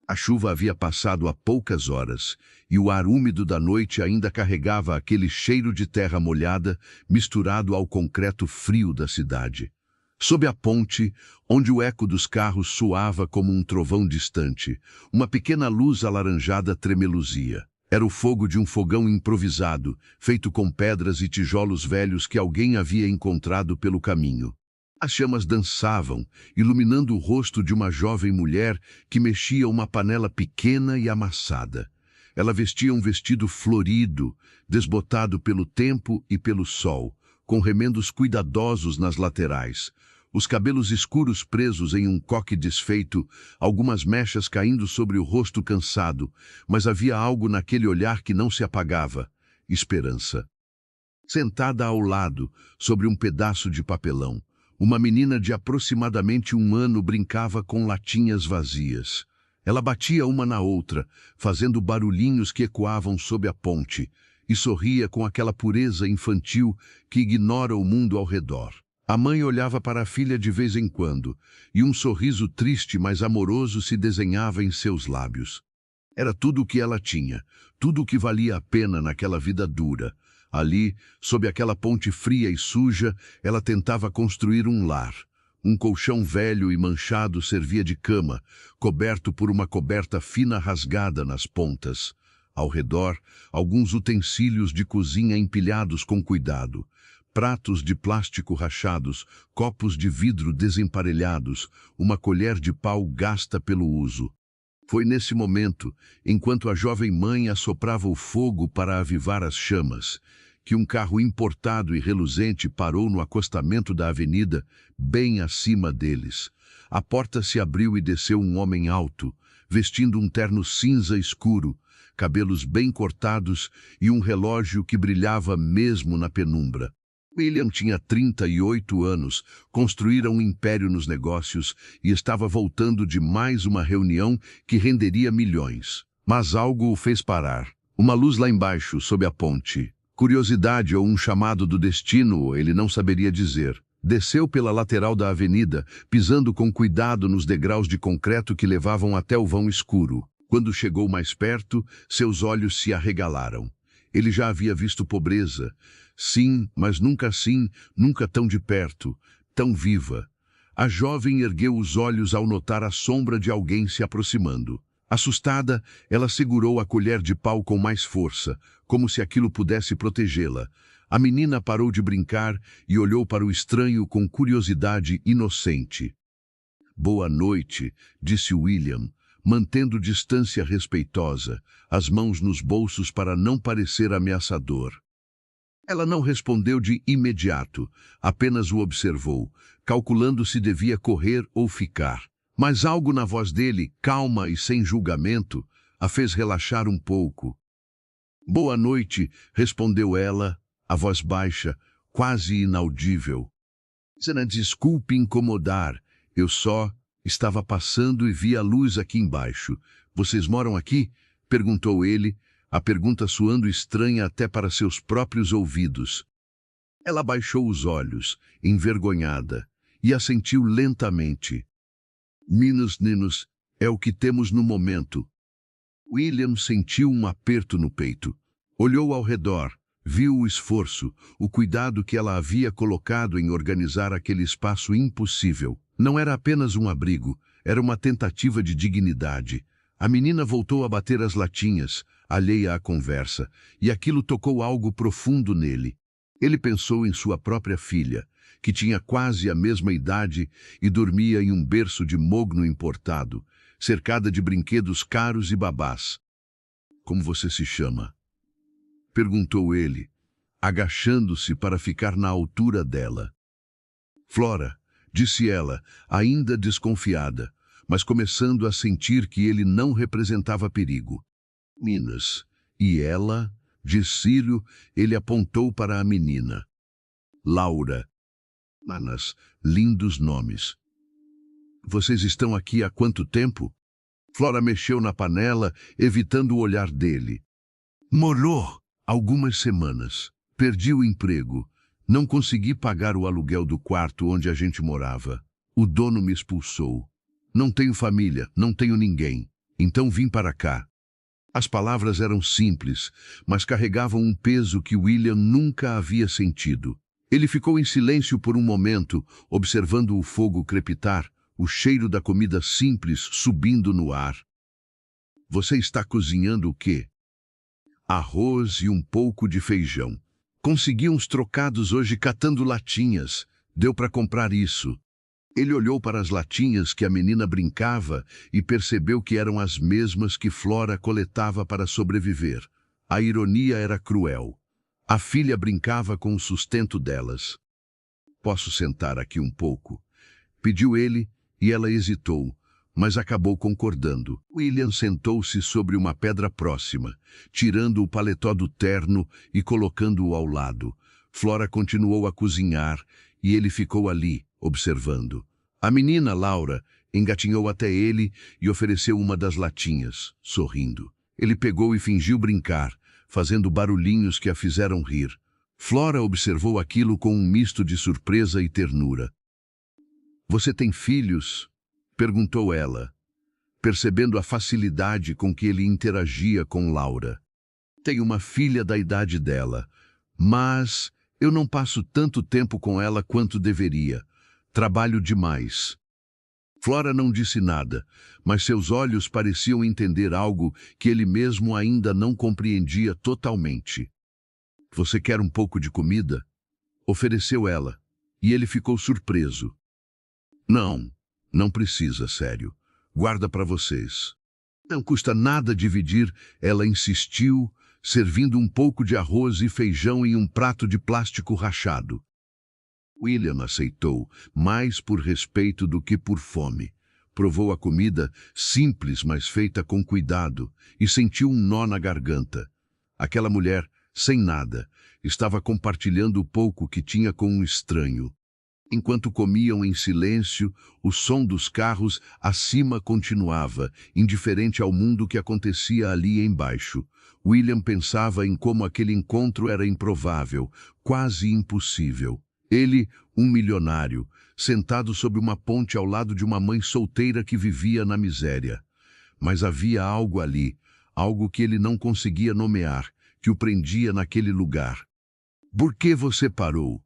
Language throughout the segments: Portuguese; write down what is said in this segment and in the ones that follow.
A chuva havia passado há poucas horas, e o ar úmido da noite ainda carregava aquele cheiro de terra molhada misturado ao concreto frio da cidade. Sob a ponte, onde o eco dos carros soava como um trovão distante, uma pequena luz alaranjada tremeluzia. Era o fogo de um fogão improvisado, feito com pedras e tijolos velhos que alguém havia encontrado pelo caminho. As chamas dançavam, iluminando o rosto de uma jovem mulher que mexia uma panela pequena e amassada. Ela vestia um vestido florido, desbotado pelo tempo e pelo sol, com remendos cuidadosos nas laterais. Os cabelos escuros presos em um coque desfeito, algumas mechas caindo sobre o rosto cansado, mas havia algo naquele olhar que não se apagava: esperança. Sentada ao lado, sobre um pedaço de papelão, uma menina de aproximadamente 1 ano brincava com latinhas vazias. Ela batia uma na outra, fazendo barulhinhos que ecoavam sob a ponte, e sorria com aquela pureza infantil que ignora o mundo ao redor. A mãe olhava para a filha de vez em quando, e um sorriso triste, mas amoroso, se desenhava em seus lábios. Era tudo o que ela tinha, tudo o que valia a pena naquela vida dura. Ali, sob aquela ponte fria e suja, ela tentava construir um lar. Um colchão velho e manchado servia de cama, coberto por uma coberta fina rasgada nas pontas. Ao redor, alguns utensílios de cozinha empilhados com cuidado. Pratos de plástico rachados, copos de vidro desemparelhados, uma colher de pau gasta pelo uso. Foi nesse momento, enquanto a jovem mãe assoprava o fogo para avivar as chamas, que um carro importado e reluzente parou no acostamento da avenida, bem acima deles. A porta se abriu e desceu um homem alto, vestindo um terno cinza escuro, cabelos bem cortados e um relógio que brilhava mesmo na penumbra. William tinha 38 anos, construíra um império nos negócios e estava voltando de mais uma reunião que renderia milhões. Mas algo o fez parar. Uma luz lá embaixo, sob a ponte. Curiosidade ou um chamado do destino, ele não saberia dizer. Desceu pela lateral da avenida, pisando com cuidado nos degraus de concreto que levavam até o vão escuro. Quando chegou mais perto, seus olhos se arregalaram. Ele já havia visto pobreza. Sim, mas nunca assim, nunca tão de perto, tão viva. A jovem ergueu os olhos ao notar a sombra de alguém se aproximando. Assustada, ela segurou a colher de pau com mais força, como se aquilo pudesse protegê-la. A menina parou de brincar e olhou para o estranho com curiosidade inocente. "Boa noite", disse William, mantendo distância respeitosa, as mãos nos bolsos para não parecer ameaçador. Ela não respondeu de imediato, apenas o observou, calculando se devia correr ou ficar. Mas algo na voz dele, calma e sem julgamento, a fez relaxar um pouco. "Boa noite", respondeu ela, a voz baixa, quase inaudível. "Desculpe incomodar, eu só estava passando e vi a luz aqui embaixo. Vocês moram aqui?", perguntou ele, a pergunta soando estranha até para seus próprios ouvidos. Ela baixou os olhos, envergonhada, e assentiu lentamente. Ninos, é o que temos no momento." William sentiu um aperto no peito. Olhou ao redor, viu o esforço, o cuidado que ela havia colocado em organizar aquele espaço impossível. Não era apenas um abrigo, era uma tentativa de dignidade. A menina voltou a bater as latinhas, alheia à conversa, e aquilo tocou algo profundo nele. Ele pensou em sua própria filha, que tinha quase a mesma idade e dormia em um berço de mogno importado, cercada de brinquedos caros e babás. "Como você se chama?", perguntou ele, agachando-se para ficar na altura dela. "Flora", disse ela, ainda desconfiada, mas começando a sentir que ele não representava perigo. "Minas. E ela?", disse Cílio, ele apontou para a menina. "Laura." "Manas, lindos nomes." "Vocês estão aqui há quanto tempo?" Flora mexeu na panela, evitando o olhar dele. "Morou. Algumas semanas. Perdi o emprego. Não consegui pagar o aluguel do quarto onde a gente morava. O dono me expulsou. Não tenho família, não tenho ninguém." Então vim para cá. As palavras eram simples, mas carregavam um peso que William nunca havia sentido. Ele ficou em silêncio por um momento, observando o fogo crepitar, o cheiro da comida simples subindo no ar. Você está cozinhando o quê? Arroz e um pouco de feijão. Consegui uns trocados hoje catando latinhas. Deu para comprar isso. Ele olhou para as latinhas que a menina brincava e percebeu que eram as mesmas que Flora coletava para sobreviver. A ironia era cruel. A filha brincava com o sustento delas. Posso sentar aqui um pouco? Pediu ele e ela hesitou, mas acabou concordando. William sentou-se sobre uma pedra próxima, tirando o paletó do terno e colocando-o ao lado. Flora continuou a cozinhar e ele ficou ali, observando. A menina, Laura, engatinhou até ele e ofereceu uma das latinhas, sorrindo. Ele pegou e fingiu brincar, fazendo barulhinhos que a fizeram rir. Flora observou aquilo com um misto de surpresa e ternura. Você tem filhos? Perguntou ela, percebendo a facilidade com que ele interagia com Laura. Tenho uma filha da idade dela, mas eu não passo tanto tempo com ela quanto deveria. Trabalho demais. Flora não disse nada, mas seus olhos pareciam entender algo que ele mesmo ainda não compreendia totalmente. Você quer um pouco de comida? Ofereceu ela, e ele ficou surpreso. Não, não precisa, sério. Guarda para vocês. Não custa nada dividir, ela insistiu, servindo um pouco de arroz e feijão em um prato de plástico rachado. William aceitou, mais por respeito do que por fome. Provou a comida, simples, mas feita com cuidado, e sentiu um nó na garganta. Aquela mulher, sem nada, estava compartilhando o pouco que tinha com um estranho. Enquanto comiam em silêncio, o som dos carros acima continuava, indiferente ao mundo que acontecia ali embaixo. William pensava em como aquele encontro era improvável, quase impossível. Ele, um milionário, sentado sob uma ponte ao lado de uma mãe solteira que vivia na miséria. Mas havia algo ali, algo que ele não conseguia nomear, que o prendia naquele lugar. Por que você parou?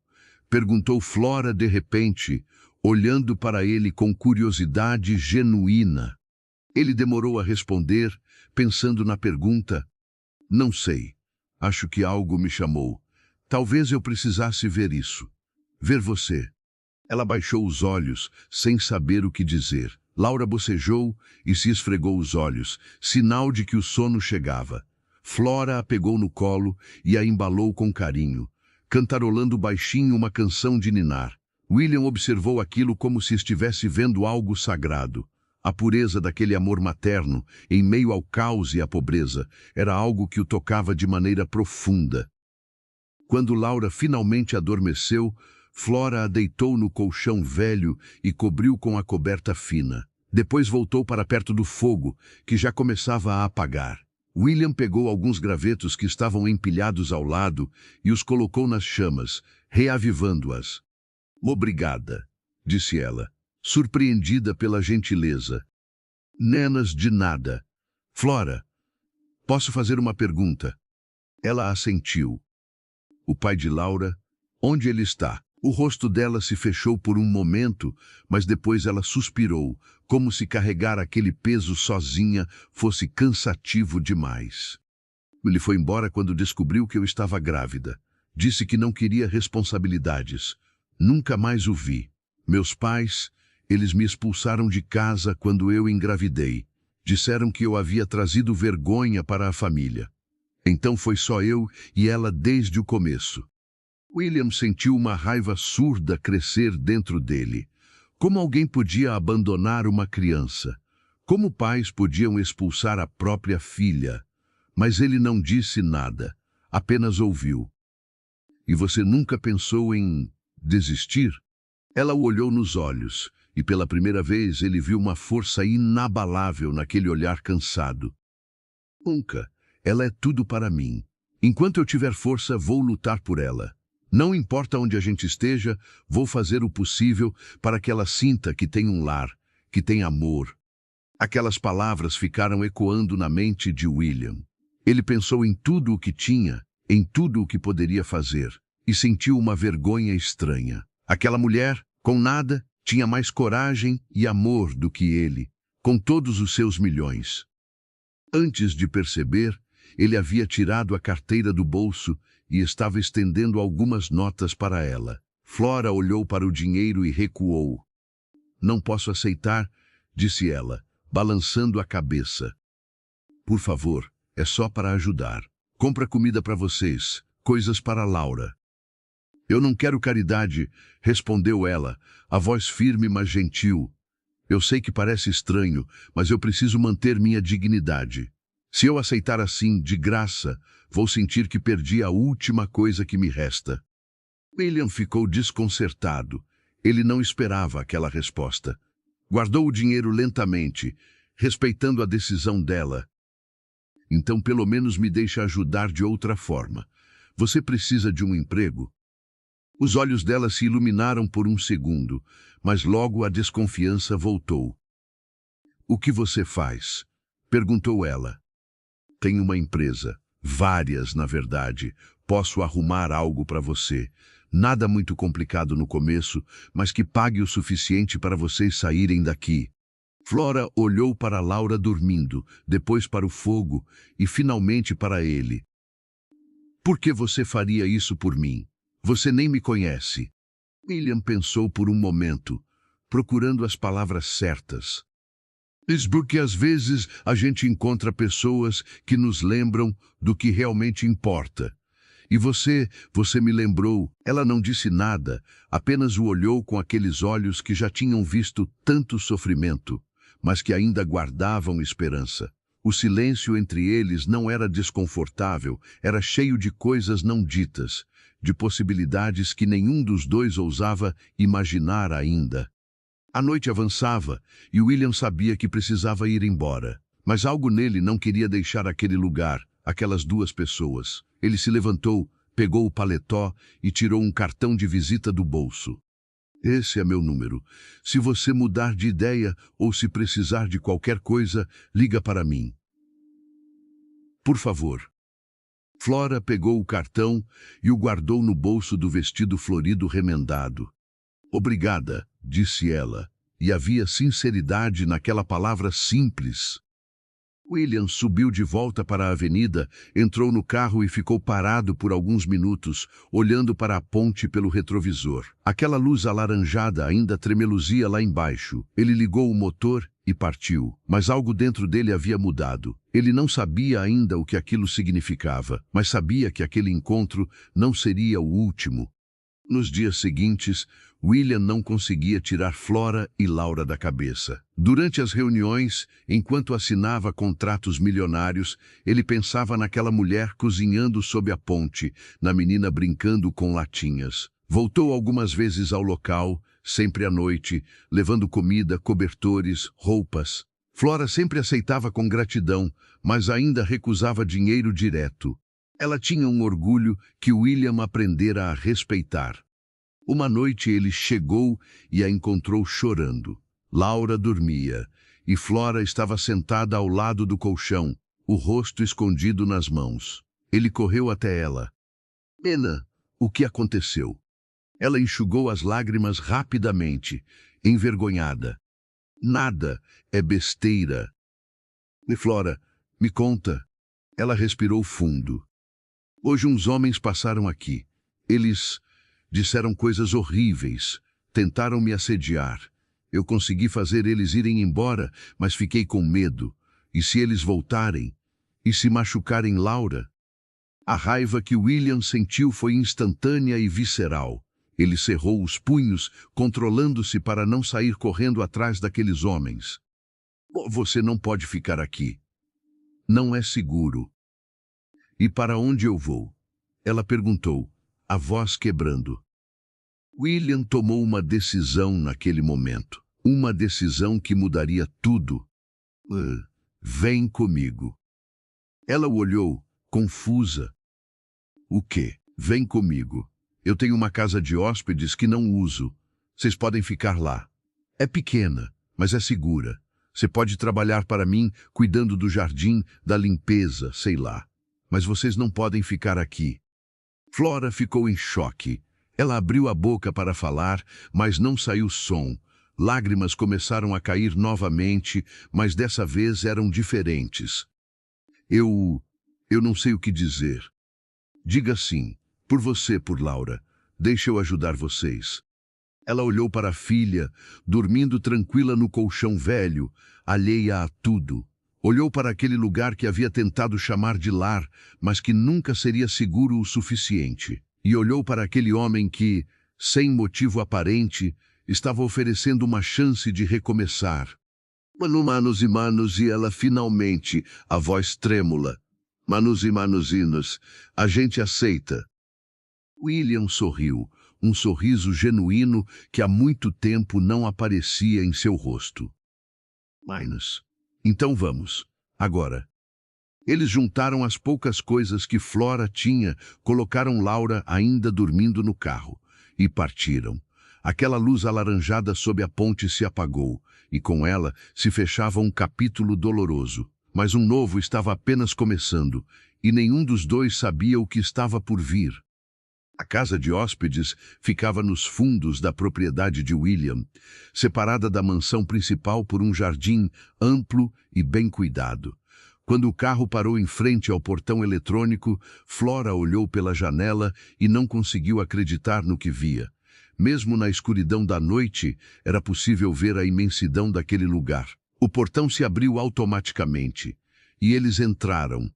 Perguntou Flora de repente, olhando para ele com curiosidade genuína. Ele demorou a responder, pensando na pergunta. Não sei. Acho que algo me chamou. Talvez eu precisasse ver isso. Ver você. Ela baixou os olhos, sem saber o que dizer. Laura bocejou e se esfregou os olhos, sinal de que o sono chegava. Flora a pegou no colo e a embalou com carinho, cantarolando baixinho uma canção de ninar. William observou aquilo como se estivesse vendo algo sagrado. A pureza daquele amor materno, em meio ao caos e à pobreza, era algo que o tocava de maneira profunda. Quando Laura finalmente adormeceu, Flora a deitou no colchão velho e cobriu com a coberta fina. Depois voltou para perto do fogo, que já começava a apagar. William pegou alguns gravetos que estavam empilhados ao lado e os colocou nas chamas, reavivando-as. Obrigada, disse ela, surpreendida pela gentileza. Nenas de nada. Flora, posso fazer uma pergunta? Ela assentiu. O pai de Laura, onde ele está? O rosto dela se fechou por um momento, mas depois ela suspirou, como se carregar aquele peso sozinha fosse cansativo demais. Ele foi embora quando descobriu que eu estava grávida. Disse que não queria responsabilidades. Nunca mais o vi. Meus pais, eles me expulsaram de casa quando eu engravidei. Disseram que eu havia trazido vergonha para a família. Então foi só eu e ela desde o começo. William sentiu uma raiva surda crescer dentro dele. Como alguém podia abandonar uma criança? Como pais podiam expulsar a própria filha? Mas ele não disse nada, apenas ouviu. E você nunca pensou em desistir? Ela o olhou nos olhos, e pela primeira vez ele viu uma força inabalável naquele olhar cansado. Nunca. Ela é tudo para mim. Enquanto eu tiver força, vou lutar por ela. Não importa onde a gente esteja, vou fazer o possível para que ela sinta que tem um lar, que tem amor. Aquelas palavras ficaram ecoando na mente de William. Ele pensou em tudo o que tinha, em tudo o que poderia fazer, e sentiu uma vergonha estranha. Aquela mulher, com nada, tinha mais coragem e amor do que ele, com todos os seus milhões. Antes de perceber, ele havia tirado a carteira do bolso e estava estendendo algumas notas para ela. Flora olhou para o dinheiro e recuou. Não posso aceitar, disse ela, balançando a cabeça. Por favor, é só para ajudar. Compra comida para vocês, coisas para Laura. Eu não quero caridade, respondeu ela, a voz firme mas gentil. Eu sei que parece estranho, mas eu preciso manter minha dignidade. Se eu aceitar assim, de graça, vou sentir que perdi a última coisa que me resta. William ficou desconcertado. Ele não esperava aquela resposta. Guardou o dinheiro lentamente, respeitando a decisão dela. Então, pelo menos me deixa ajudar de outra forma. Você precisa de um emprego? Os olhos dela se iluminaram por um segundo, mas logo a desconfiança voltou. O que você faz? Perguntou ela. Tenho uma empresa. Várias, na verdade. Posso arrumar algo para você. Nada muito complicado no começo, mas que pague o suficiente para vocês saírem daqui. Flora olhou para Laura dormindo, depois para o fogo e finalmente para ele. Por que você faria isso por mim? Você nem me conhece. William pensou por um momento, procurando as palavras certas. Porque às vezes a gente encontra pessoas que nos lembram do que realmente importa. E você me lembrou. Ela não disse nada, apenas o olhou com aqueles olhos que já tinham visto tanto sofrimento, mas que ainda guardavam esperança. O silêncio entre eles não era desconfortável, era cheio de coisas não ditas, de possibilidades que nenhum dos dois ousava imaginar ainda. A noite avançava e William sabia que precisava ir embora, mas algo nele não queria deixar aquele lugar, aquelas duas pessoas. Ele se levantou, pegou o paletó e tirou um cartão de visita do bolso. Esse é meu número. Se você mudar de ideia ou se precisar de qualquer coisa, liga para mim. Por favor. Flora pegou o cartão e o guardou no bolso do vestido florido remendado. Obrigada, disse ela, e havia sinceridade naquela palavra simples. William subiu de volta para a avenida, entrou no carro e ficou parado por alguns minutos, olhando para a ponte pelo retrovisor. Aquela luz alaranjada ainda tremeluzia lá embaixo. Ele ligou o motor e partiu, mas algo dentro dele havia mudado. Ele não sabia ainda o que aquilo significava, mas sabia que aquele encontro não seria o último. Nos dias seguintes, William não conseguia tirar Flora e Laura da cabeça. Durante as reuniões, enquanto assinava contratos milionários, ele pensava naquela mulher cozinhando sob a ponte, na menina brincando com latinhas. Voltou algumas vezes ao local, sempre à noite, levando comida, cobertores, roupas. Flora sempre aceitava com gratidão, mas ainda recusava dinheiro direto. Ela tinha um orgulho que William aprendera a respeitar. Uma noite ele chegou e a encontrou chorando. Laura dormia, e Flora estava sentada ao lado do colchão, o rosto escondido nas mãos. Ele correu até ela. Ana, o que aconteceu? Ela enxugou as lágrimas rapidamente, envergonhada. Nada, é besteira. E Flora, me conta. Ela respirou fundo. Hoje uns homens passaram aqui. Eles disseram coisas horríveis, tentaram me assediar. Eu consegui fazer eles irem embora, mas fiquei com medo. E se eles voltarem? E se machucarem Laura? A raiva que William sentiu foi instantânea e visceral. Ele cerrou os punhos, controlando-se para não sair correndo atrás daqueles homens. Você não pode ficar aqui. Não é seguro. E para onde eu vou? Ela perguntou, a voz quebrando. William tomou uma decisão naquele momento. Uma decisão que mudaria tudo. Vem comigo. Ela o olhou, confusa. O quê? Vem comigo. Eu tenho uma casa de hóspedes que não uso. Vocês podem ficar lá. É pequena, mas é segura. Você pode trabalhar para mim, cuidando do jardim, da limpeza, sei lá. Mas vocês não podem ficar aqui. Flora ficou em choque. Ela abriu a boca para falar, mas não saiu som. Lágrimas começaram a cair novamente, mas dessa vez eram diferentes. Eu não sei o que dizer. Diga sim, por você, por Laura. Deixa eu ajudar vocês. Ela olhou para a filha, dormindo tranquila no colchão velho, alheia a tudo. Olhou para aquele lugar que havia tentado chamar de lar, mas que nunca seria seguro o suficiente. E olhou para aquele homem que, sem motivo aparente, estava oferecendo uma chance de recomeçar. Manos e manos, e ela finalmente, a voz trêmula. Manos e manusinos, a gente aceita. William sorriu, um sorriso genuíno que há muito tempo não aparecia em seu rosto. Manos, então vamos, agora. Eles juntaram as poucas coisas que Flora tinha, colocaram Laura ainda dormindo no carro, e partiram. Aquela luz alaranjada sob a ponte se apagou, e com ela se fechava um capítulo doloroso. Mas um novo estava apenas começando, e nenhum dos dois sabia o que estava por vir. A casa de hóspedes ficava nos fundos da propriedade de William, separada da mansão principal por um jardim amplo e bem cuidado. Quando o carro parou em frente ao portão eletrônico, Flora olhou pela janela e não conseguiu acreditar no que via. Mesmo na escuridão da noite, era possível ver a imensidão daquele lugar. O portão se abriu automaticamente, e eles entraram.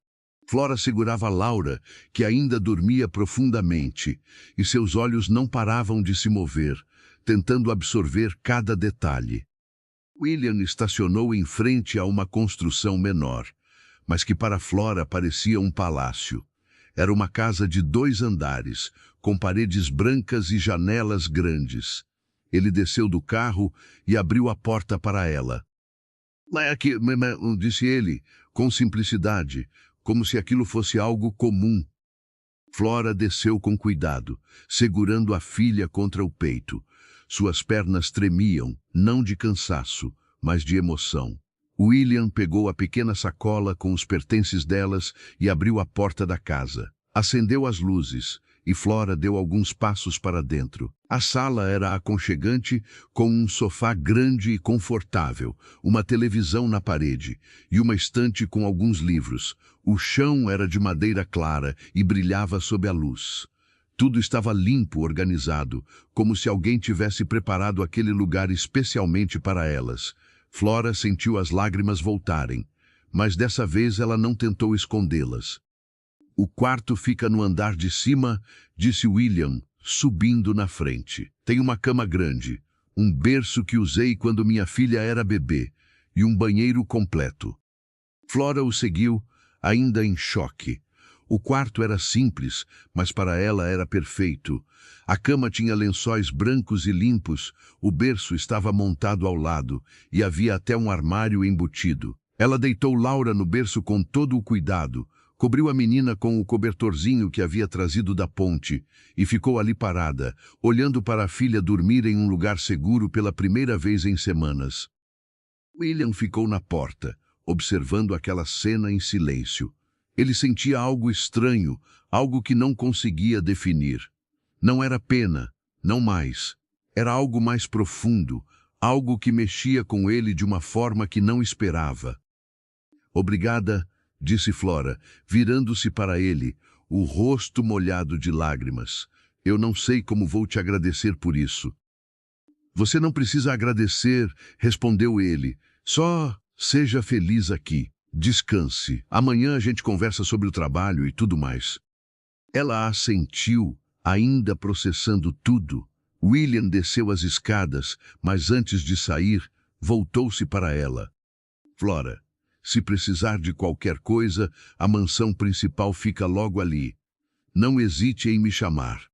Flora segurava Laura, que ainda dormia profundamente, e seus olhos não paravam de se mover, tentando absorver cada detalhe. William estacionou em frente a uma construção menor, mas que para Flora parecia um palácio. Era uma casa de 2 andares, com paredes brancas e janelas grandes. Ele desceu do carro e abriu a porta para ela. Aqui, disse ele, com simplicidade, como se aquilo fosse algo comum. Flora desceu com cuidado, segurando a filha contra o peito. Suas pernas tremiam, não de cansaço, mas de emoção. William pegou a pequena sacola com os pertences delas e abriu a porta da casa. Acendeu as luzes, e Flora deu alguns passos para dentro. A sala era aconchegante, com um sofá grande e confortável, uma televisão na parede e uma estante com alguns livros. O chão era de madeira clara e brilhava sob a luz. Tudo estava limpo, organizado, como se alguém tivesse preparado aquele lugar especialmente para elas. Flora sentiu as lágrimas voltarem, mas dessa vez ela não tentou escondê-las. O quarto fica no andar de cima, disse William, subindo na frente. Tem uma cama grande, um berço que usei quando minha filha era bebê e um banheiro completo. Flora o seguiu, ainda em choque. O quarto era simples, mas para ela era perfeito. A cama tinha lençóis brancos e limpos, o berço estava montado ao lado e havia até um armário embutido. Ela deitou Laura no berço com todo o cuidado, cobriu a menina com o cobertorzinho que havia trazido da ponte e ficou ali parada, olhando para a filha dormir em um lugar seguro pela primeira vez em semanas. William ficou na porta, observando aquela cena em silêncio. Ele sentia algo estranho, algo que não conseguia definir. Não era pena, não mais. Era algo mais profundo, algo que mexia com ele de uma forma que não esperava. Obrigada, disse Flora, virando-se para ele, o rosto molhado de lágrimas. Eu não sei como vou te agradecer por isso. Você não precisa agradecer, respondeu ele. Só seja feliz aqui. Descanse. Amanhã a gente conversa sobre o trabalho e tudo mais. Ela assentiu, ainda processando tudo. William desceu as escadas, mas antes de sair, voltou-se para ela. Flora, se precisar de qualquer coisa, a mansão principal fica logo ali. Não hesite em me chamar.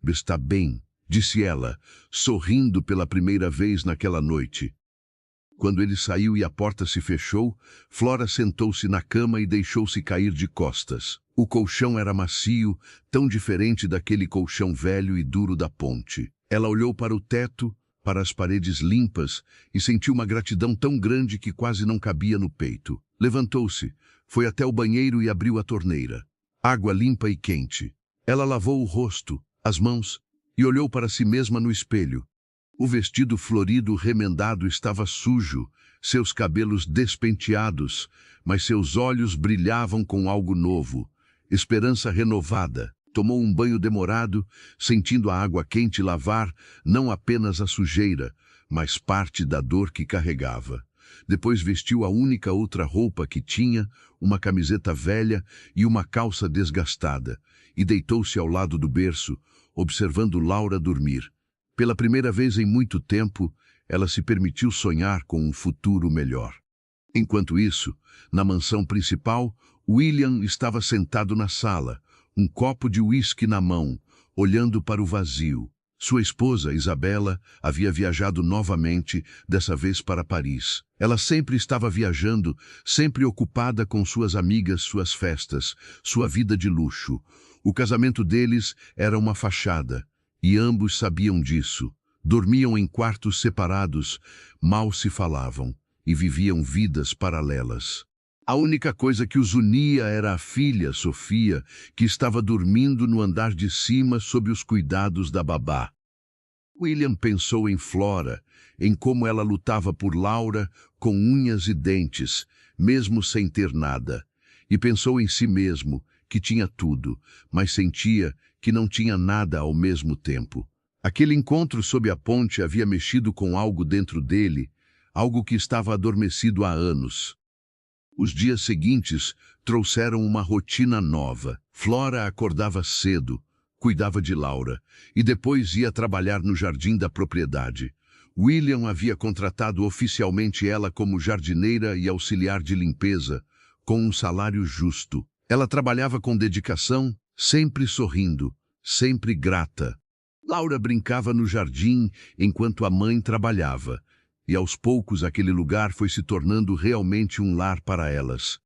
Está bem, disse ela, sorrindo pela primeira vez naquela noite. Quando ele saiu e a porta se fechou, Flora sentou-se na cama e deixou-se cair de costas. O colchão era macio, tão diferente daquele colchão velho e duro da ponte. Ela olhou para o teto, para as paredes limpas e sentiu uma gratidão tão grande que quase não cabia no peito. Levantou-se, foi até o banheiro e abriu a torneira. Água limpa e quente. Ela lavou o rosto, as mãos e olhou para si mesma no espelho. O vestido florido remendado estava sujo, seus cabelos despenteados, mas seus olhos brilhavam com algo novo, esperança renovada. Tomou um banho demorado, sentindo a água quente lavar não apenas a sujeira, mas parte da dor que carregava. Depois vestiu a única outra roupa que tinha, uma camiseta velha e uma calça desgastada, e deitou-se ao lado do berço, observando Laura dormir. Pela primeira vez em muito tempo, ela se permitiu sonhar com um futuro melhor. Enquanto isso, na mansão principal, William estava sentado na sala, um copo de uísque na mão, olhando para o vazio. Sua esposa, Isabela, havia viajado novamente, dessa vez para Paris. Ela sempre estava viajando, sempre ocupada com suas amigas, suas festas, sua vida de luxo. O casamento deles era uma fachada, e ambos sabiam disso. Dormiam em quartos separados, mal se falavam, e viviam vidas paralelas. A única coisa que os unia era a filha, Sofia, que estava dormindo no andar de cima sob os cuidados da babá. William pensou em Flora, em como ela lutava por Laura com unhas e dentes, mesmo sem ter nada. E pensou em si mesmo, que tinha tudo, mas sentia que não tinha nada ao mesmo tempo. Aquele encontro sob a ponte havia mexido com algo dentro dele, algo que estava adormecido há anos. Os dias seguintes trouxeram uma rotina nova. Flora acordava cedo, cuidava de Laura e depois ia trabalhar no jardim da propriedade. William havia contratado oficialmente ela como jardineira e auxiliar de limpeza, com um salário justo. Ela trabalhava com dedicação, sempre sorrindo, sempre grata. Laura brincava no jardim enquanto a mãe trabalhava, e aos poucos aquele lugar foi se tornando realmente um lar para elas.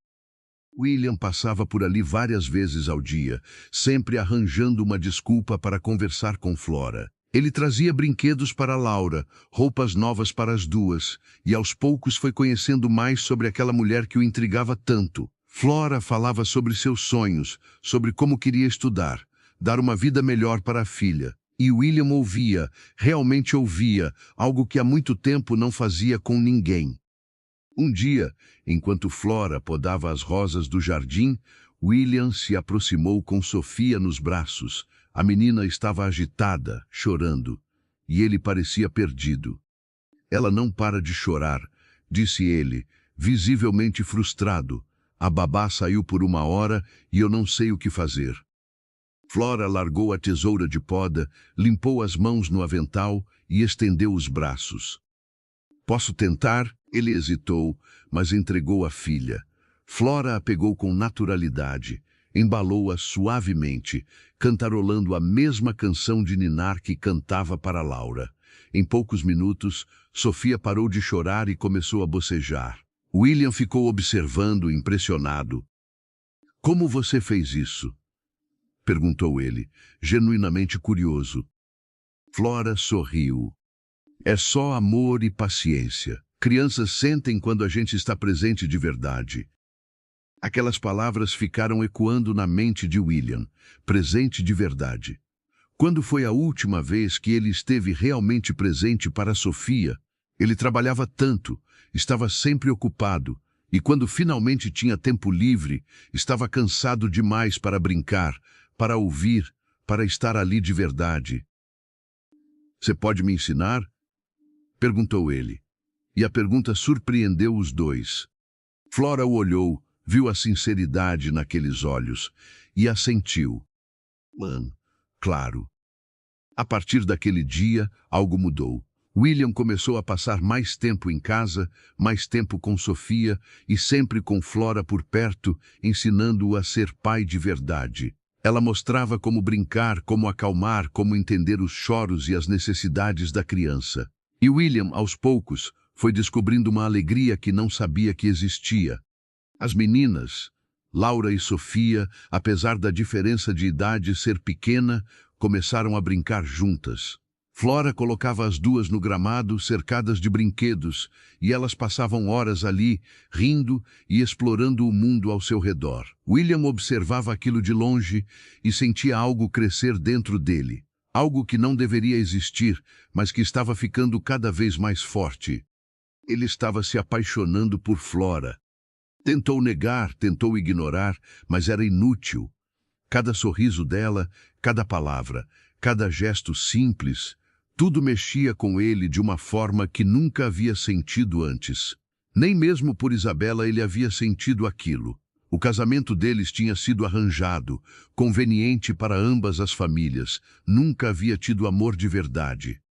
William passava por ali várias vezes ao dia, sempre arranjando uma desculpa para conversar com Flora. Ele trazia brinquedos para Laura, roupas novas para as duas, e aos poucos foi conhecendo mais sobre aquela mulher que o intrigava tanto. Flora falava sobre seus sonhos, sobre como queria estudar, dar uma vida melhor para a filha. E William ouvia, realmente ouvia, algo que há muito tempo não fazia com ninguém. Um dia, enquanto Flora podava as rosas do jardim, William se aproximou com Sofia nos braços. A menina estava agitada, chorando, e ele parecia perdido. Ela não para de chorar, disse ele, visivelmente frustrado. A babá saiu por uma hora e eu não sei o que fazer. Flora largou a tesoura de poda, limpou as mãos no avental e estendeu os braços. Posso tentar? Ele hesitou, mas entregou a filha. Flora a pegou com naturalidade, embalou-a suavemente, cantarolando a mesma canção de ninar que cantava para Laura. Em poucos minutos, Sofia parou de chorar e começou a bocejar. William ficou observando, impressionado. Como você fez isso? Perguntou ele, genuinamente curioso. Flora sorriu. É só amor e paciência. Crianças sentem quando a gente está presente de verdade. Aquelas palavras ficaram ecoando na mente de William, presente de verdade. Quando foi a última vez que ele esteve realmente presente para Sofia? Ele trabalhava tanto, estava sempre ocupado, e quando finalmente tinha tempo livre, estava cansado demais para brincar, para ouvir, para estar ali de verdade. Você pode me ensinar? Perguntou ele. E a pergunta surpreendeu os dois. Flora o olhou, viu a sinceridade naqueles olhos e assentiu. Claro. A partir daquele dia, algo mudou. William começou a passar mais tempo em casa, mais tempo com Sofia e sempre com Flora por perto, ensinando-o a ser pai de verdade. Ela mostrava como brincar, como acalmar, como entender os choros e as necessidades da criança. E William, aos poucos, foi descobrindo uma alegria que não sabia que existia. As meninas, Laura e Sofia, apesar da diferença de idade ser pequena, começaram a brincar juntas. Flora colocava as duas no gramado, cercadas de brinquedos, e elas passavam horas ali, rindo e explorando o mundo ao seu redor. William observava aquilo de longe e sentia algo crescer dentro dele. Algo que não deveria existir, mas que estava ficando cada vez mais forte. Ele estava se apaixonando por Flora. Tentou negar, tentou ignorar, mas era inútil. Cada sorriso dela, cada palavra, cada gesto simples, tudo mexia com ele de uma forma que nunca havia sentido antes. Nem mesmo por Isabela ele havia sentido aquilo. O casamento deles tinha sido arranjado, conveniente para ambas as famílias. Nunca havia tido amor de verdade.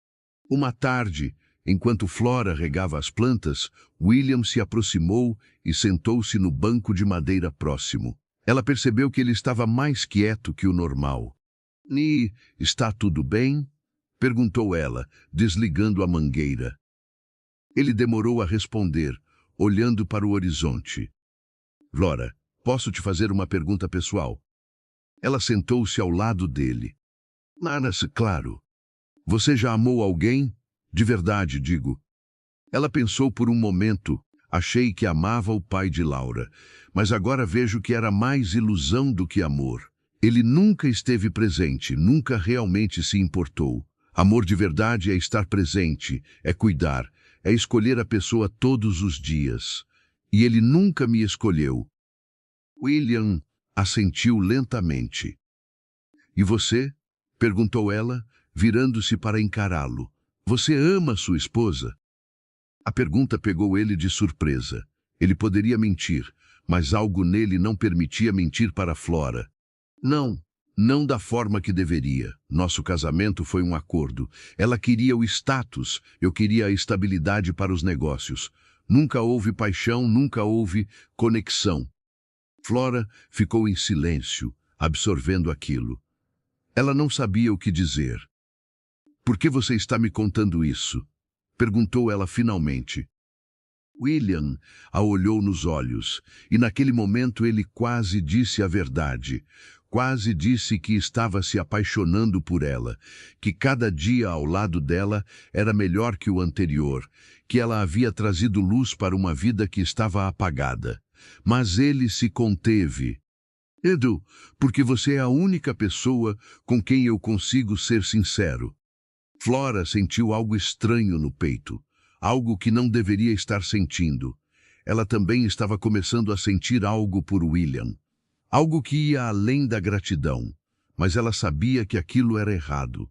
Uma tarde, enquanto Flora regava as plantas, William se aproximou e sentou-se no banco de madeira próximo. Ela percebeu que ele estava mais quieto que o normal. "Ni, está tudo bem?" perguntou ela, desligando a mangueira. Ele demorou a responder, olhando para o horizonte. "Flora, posso te fazer uma pergunta pessoal?" Ela sentou-se ao lado dele. Claro. Você já amou alguém? De verdade, digo." Ela pensou por um momento. Achei que amava o pai de Laura, mas agora vejo que era mais ilusão do que amor. Ele nunca esteve presente, nunca realmente se importou. Amor de verdade é estar presente, é cuidar, é escolher a pessoa todos os dias. E ele nunca me escolheu. William assentiu lentamente. "E você?" perguntou ela, virando-se para encará-lo. "Você ama sua esposa?" A pergunta pegou ele de surpresa. Ele poderia mentir, mas algo nele não permitia mentir para Flora. "Não. Não da forma que deveria. Nosso casamento foi um acordo. Ela queria o status, eu queria a estabilidade para os negócios. Nunca houve paixão, nunca houve conexão." Flora ficou em silêncio, absorvendo aquilo. Ela não sabia o que dizer. "Por que você está me contando isso?" perguntou ela finalmente. William a olhou nos olhos, e naquele momento ele quase disse a verdade. Quase disse que estava se apaixonando por ela, que cada dia ao lado dela era melhor que o anterior, que ela havia trazido luz para uma vida que estava apagada. Mas ele se conteve. "Edu, porque você é a única pessoa com quem eu consigo ser sincero." Flora sentiu algo estranho no peito, algo que não deveria estar sentindo. Ela também estava começando a sentir algo por William. Algo que ia além da gratidão, mas ela sabia que aquilo era errado.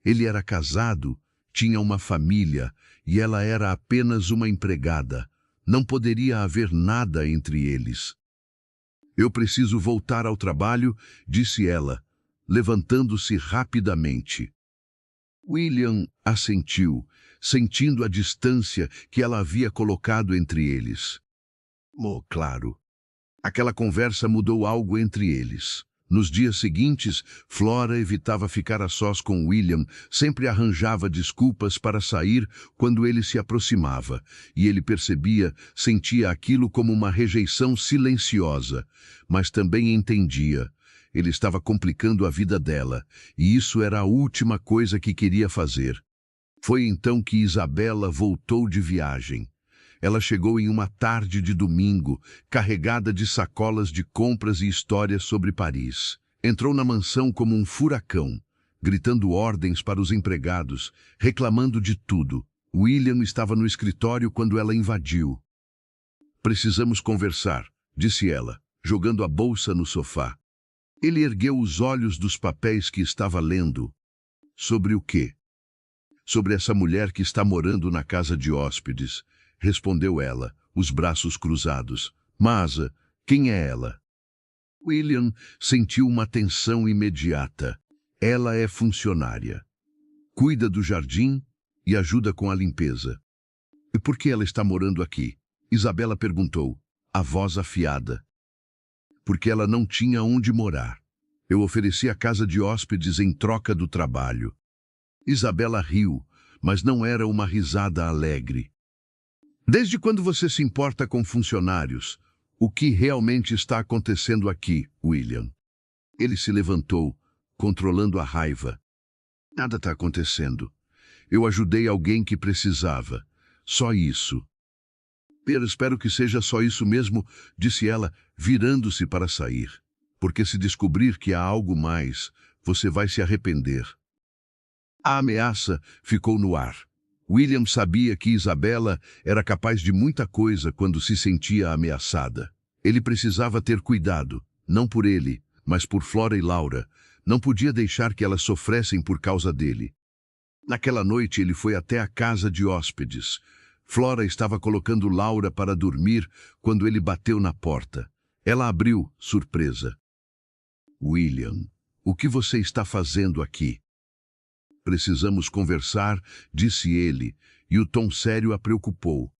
Ele era casado, tinha uma família, e ela era apenas uma empregada. Não poderia haver nada entre eles. "Eu preciso voltar ao trabalho", disse ela, levantando-se rapidamente. William assentiu, sentindo a distância que ela havia colocado entre eles. Claro. Aquela conversa mudou algo entre eles. Nos dias seguintes, Flora evitava ficar a sós com William, sempre arranjava desculpas para sair quando ele se aproximava, e ele percebia, sentia aquilo como uma rejeição silenciosa, mas também entendia. Ele estava complicando a vida dela, e isso era a última coisa que queria fazer. Foi então que Isabela voltou de viagem. Ela chegou em uma tarde de domingo, carregada de sacolas de compras e histórias sobre Paris. Entrou na mansão como um furacão, gritando ordens para os empregados, reclamando de tudo. William estava no escritório quando ela invadiu. "Precisamos conversar", disse ela, jogando a bolsa no sofá. Ele ergueu os olhos dos papéis que estava lendo. "Sobre o quê?" "Sobre essa mulher que está morando na casa de hóspedes", respondeu ela, os braços cruzados. "Mas quem é ela?" William sentiu uma tensão imediata. Ela é funcionária. Cuida do jardim e ajuda com a limpeza. "E por que ela está morando aqui?" Isabela perguntou, a voz afiada. "Porque ela não tinha onde morar. Eu ofereci a casa de hóspedes em troca do trabalho." Isabela riu, mas não era uma risada alegre. "Desde quando você se importa com funcionários? O que realmente está acontecendo aqui, William?" Ele se levantou, controlando a raiva. "Nada está acontecendo. Eu ajudei alguém que precisava. Só isso. Espero que seja só isso mesmo, disse ela, virando-se para sair. Porque se descobrir que há algo mais, você vai se arrepender. A ameaça ficou no ar. William sabia que Isabela era capaz de muita coisa quando se sentia ameaçada. Ele precisava ter cuidado, não por ele, mas por Flora e Laura. Não podia deixar que elas sofressem por causa dele. Naquela noite ele foi até a casa de hóspedes. Flora estava colocando Laura para dormir quando ele bateu na porta. Ela abriu, surpresa. William, o que você está fazendo aqui? Precisamos conversar, disse ele, e o tom sério a preocupou.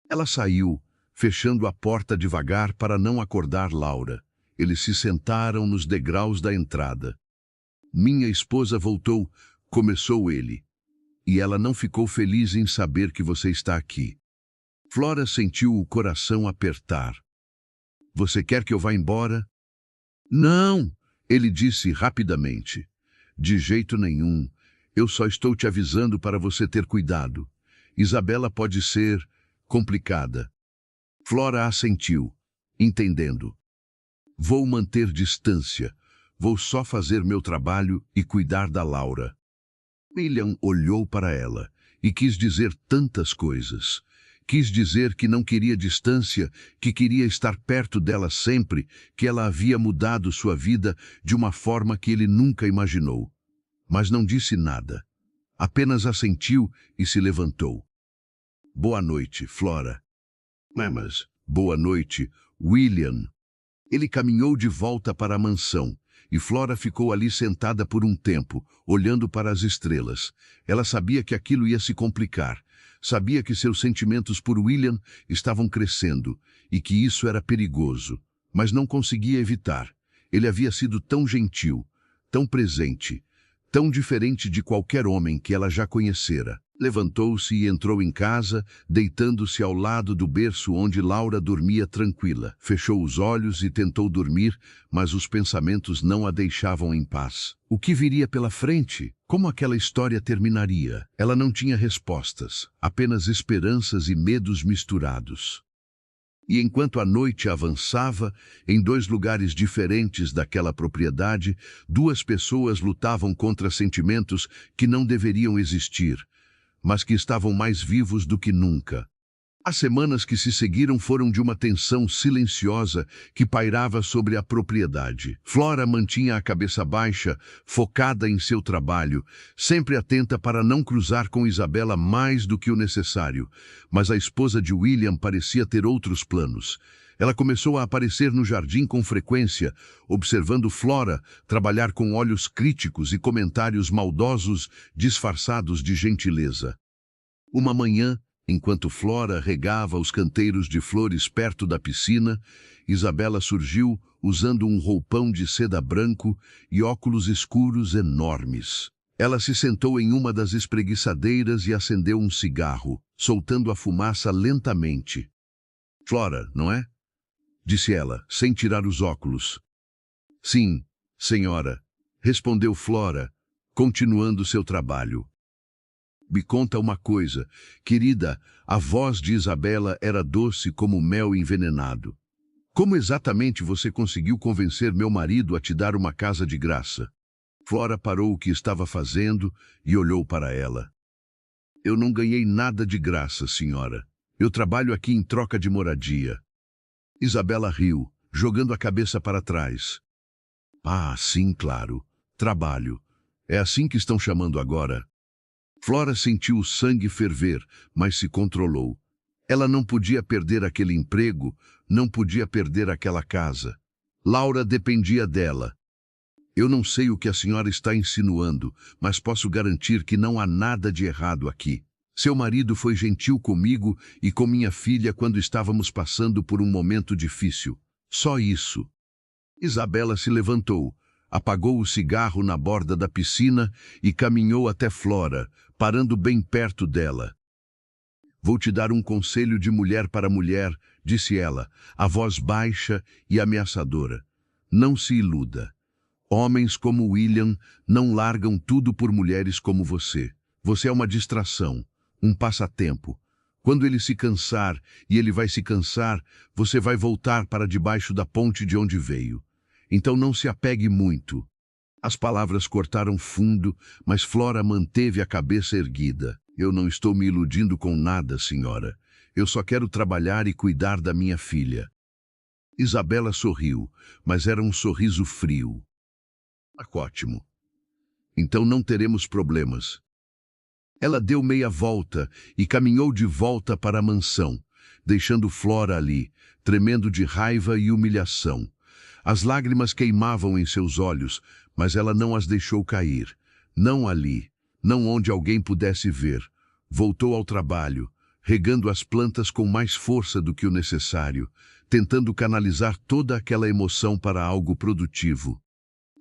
Ela saiu, fechando a porta devagar para não acordar Laura. Eles se sentaram nos degraus da entrada. Minha esposa voltou, começou ele. E ela não ficou feliz em saber que você está aqui. Flora sentiu o coração apertar. Você quer que eu vá embora? Não, ele disse rapidamente. De jeito nenhum. Eu só estou te avisando para você ter cuidado. Isabela pode ser complicada. Flora assentiu, entendendo. Vou manter distância. Vou só fazer meu trabalho e cuidar da Laura. William olhou para ela e quis dizer tantas coisas. Quis dizer que não queria distância, que queria estar perto dela sempre, que ela havia mudado sua vida de uma forma que ele nunca imaginou. Mas não disse nada. Apenas assentiu e se levantou. Boa noite, Flora. Mas, boa noite, William. Ele caminhou de volta para a mansão, e Flora ficou ali sentada por um tempo, olhando para as estrelas. Ela sabia que aquilo ia se complicar. Sabia que seus sentimentos por William estavam crescendo, e que isso era perigoso, mas não conseguia evitar. Ele havia sido tão gentil, tão presente, tão diferente de qualquer homem que ela já conhecera. Levantou-se e entrou em casa, deitando-se ao lado do berço onde Laura dormia tranquila. Fechou os olhos e tentou dormir, mas os pensamentos não a deixavam em paz. O que viria pela frente? Como aquela história terminaria? Ela não tinha respostas, apenas esperanças e medos misturados. E enquanto a noite avançava, em dois lugares diferentes daquela propriedade, duas pessoas lutavam contra sentimentos que não deveriam existir, mas que estavam mais vivos do que nunca. As semanas que se seguiram foram de uma tensão silenciosa que pairava sobre a propriedade. Flora mantinha a cabeça baixa, focada em seu trabalho, sempre atenta para não cruzar com Isabela mais do que o necessário, mas a esposa de William parecia ter outros planos. Ela começou a aparecer no jardim com frequência, observando Flora trabalhar com olhos críticos e comentários maldosos disfarçados de gentileza. Uma manhã, enquanto Flora regava os canteiros de flores perto da piscina, Isabela surgiu usando um roupão de seda branco e óculos escuros enormes. Ela se sentou em uma das espreguiçadeiras e acendeu um cigarro, soltando a fumaça lentamente. Flora, não é? Disse ela, sem tirar os óculos. Sim, senhora, respondeu Flora, continuando seu trabalho. Me conta uma coisa, querida, a voz de Isabela era doce como mel envenenado. Como exatamente você conseguiu convencer meu marido a te dar uma casa de graça? Flora parou o que estava fazendo e olhou para ela. Eu não ganhei nada de graça, senhora. Eu trabalho aqui em troca de moradia. Isabela riu, jogando a cabeça para trás. Ah, sim, claro. Trabalho. É assim que estão chamando agora. Flora sentiu o sangue ferver, mas se controlou. Ela não podia perder aquele emprego, não podia perder aquela casa. Laura dependia dela. Eu não sei o que a senhora está insinuando, mas posso garantir que não há nada de errado aqui. Seu marido foi gentil comigo e com minha filha quando estávamos passando por um momento difícil. Só isso. Isabela se levantou, apagou o cigarro na borda da piscina e caminhou até Flora, parando bem perto dela. Vou te dar um conselho de mulher para mulher, disse ela, a voz baixa e ameaçadora. Não se iluda. Homens como William não largam tudo por mulheres como você. Você é uma distração, um passatempo. Quando ele se cansar, e ele vai se cansar, você vai voltar para debaixo da ponte de onde veio. Então não se apegue muito. As palavras cortaram fundo, mas Flora manteve a cabeça erguida. Eu não estou me iludindo com nada, senhora. Eu só quero trabalhar e cuidar da minha filha. Isabela sorriu, mas era um sorriso frio. Ótimo. Então não teremos problemas. Ela deu meia volta e caminhou de volta para a mansão, deixando Flora ali, tremendo de raiva e humilhação. As lágrimas queimavam em seus olhos, mas ela não as deixou cair. Não ali, não onde alguém pudesse ver. Voltou ao trabalho, regando as plantas com mais força do que o necessário, tentando canalizar toda aquela emoção para algo produtivo.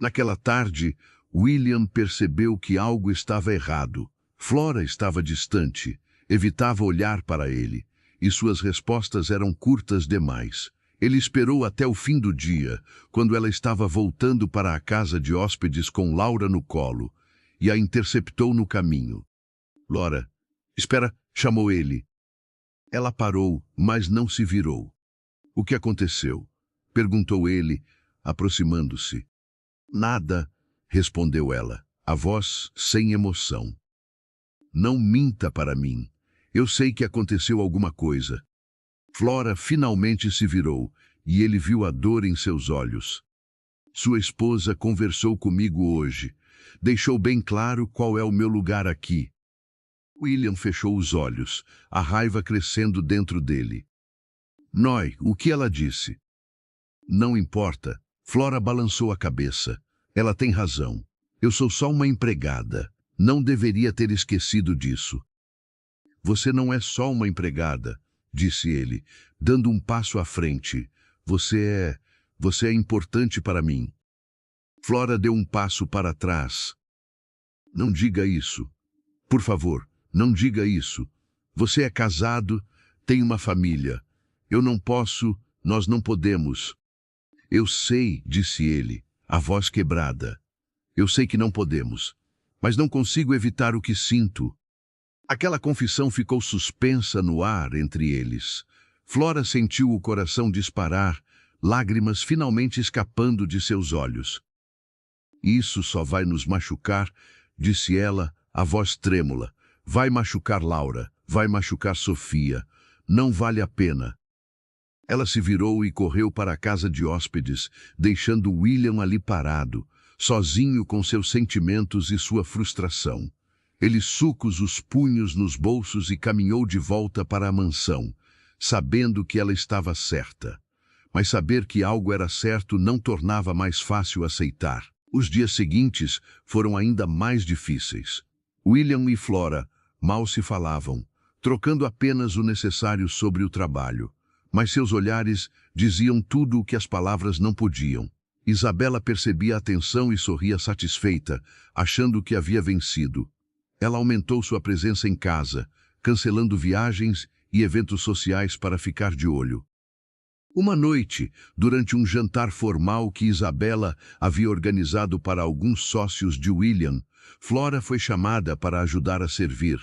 Naquela tarde, William percebeu que algo estava errado. Flora estava distante, evitava olhar para ele, e suas respostas eram curtas demais. Ele esperou até o fim do dia, quando ela estava voltando para a casa de hóspedes com Laura no colo, e a interceptou no caminho. Laura, espera, chamou ele. Ela parou, mas não se virou. O que aconteceu? Perguntou ele, aproximando-se. Nada, respondeu ela, a voz sem emoção. Não minta para mim. Eu sei que aconteceu alguma coisa. Flora finalmente se virou, e ele viu a dor em seus olhos. Sua esposa conversou comigo hoje. Deixou bem claro qual é o meu lugar aqui. William fechou os olhos, a raiva crescendo dentro dele. Noi, o que ela disse? Não importa. Flora balançou a cabeça. Ela tem razão. Eu sou só uma empregada. Não deveria ter esquecido disso. Você não é só uma empregada, disse ele, dando um passo à frente. Você é importante para mim. Flora deu um passo para trás. Não diga isso. Por favor, não diga isso. Você é casado, tem uma família. Eu não posso, nós não podemos. Eu sei, disse ele, a voz quebrada. Eu sei que não podemos, mas não consigo evitar o que sinto. Aquela confissão ficou suspensa no ar entre eles. Flora sentiu o coração disparar, lágrimas finalmente escapando de seus olhos. Isso só vai nos machucar, disse ela, a voz trêmula. Vai machucar Laura, vai machucar Sofia. Não vale a pena. Ela se virou e correu para a casa de hóspedes, deixando William ali parado, sozinho com seus sentimentos e sua frustração. Ele sucos os punhos nos bolsos e caminhou de volta para a mansão, sabendo que ela estava certa. Mas saber que algo era certo não tornava mais fácil aceitar. Os dias seguintes foram ainda mais difíceis. William e Flora mal se falavam, trocando apenas o necessário sobre o trabalho. Mas seus olhares diziam tudo o que as palavras não podiam. Isabela percebia a tensão e sorria satisfeita, achando que havia vencido. Ela aumentou sua presença em casa, cancelando viagens e eventos sociais para ficar de olho. Uma noite, durante um jantar formal que Isabela havia organizado para alguns sócios de William, Flora foi chamada para ajudar a servir.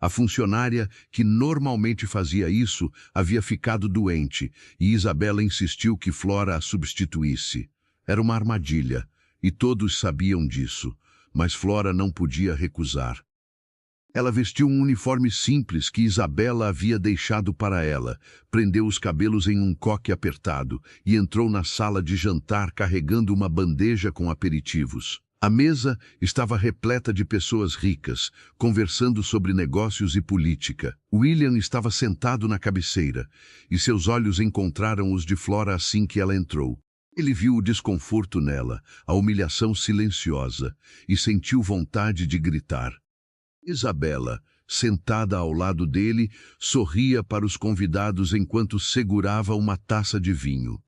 A funcionária, que normalmente fazia isso, havia ficado doente, e Isabela insistiu que Flora a substituísse. Era uma armadilha, e todos sabiam disso, mas Flora não podia recusar. Ela vestiu um uniforme simples que Isabela havia deixado para ela, prendeu os cabelos em um coque apertado e entrou na sala de jantar carregando uma bandeja com aperitivos. A mesa estava repleta de pessoas ricas, conversando sobre negócios e política. William estava sentado na cabeceira, e seus olhos encontraram os de Flora assim que ela entrou. Ele viu o desconforto nela, a humilhação silenciosa, e sentiu vontade de gritar. Isabela, sentada ao lado dele, sorria para os convidados enquanto segurava uma taça de vinho.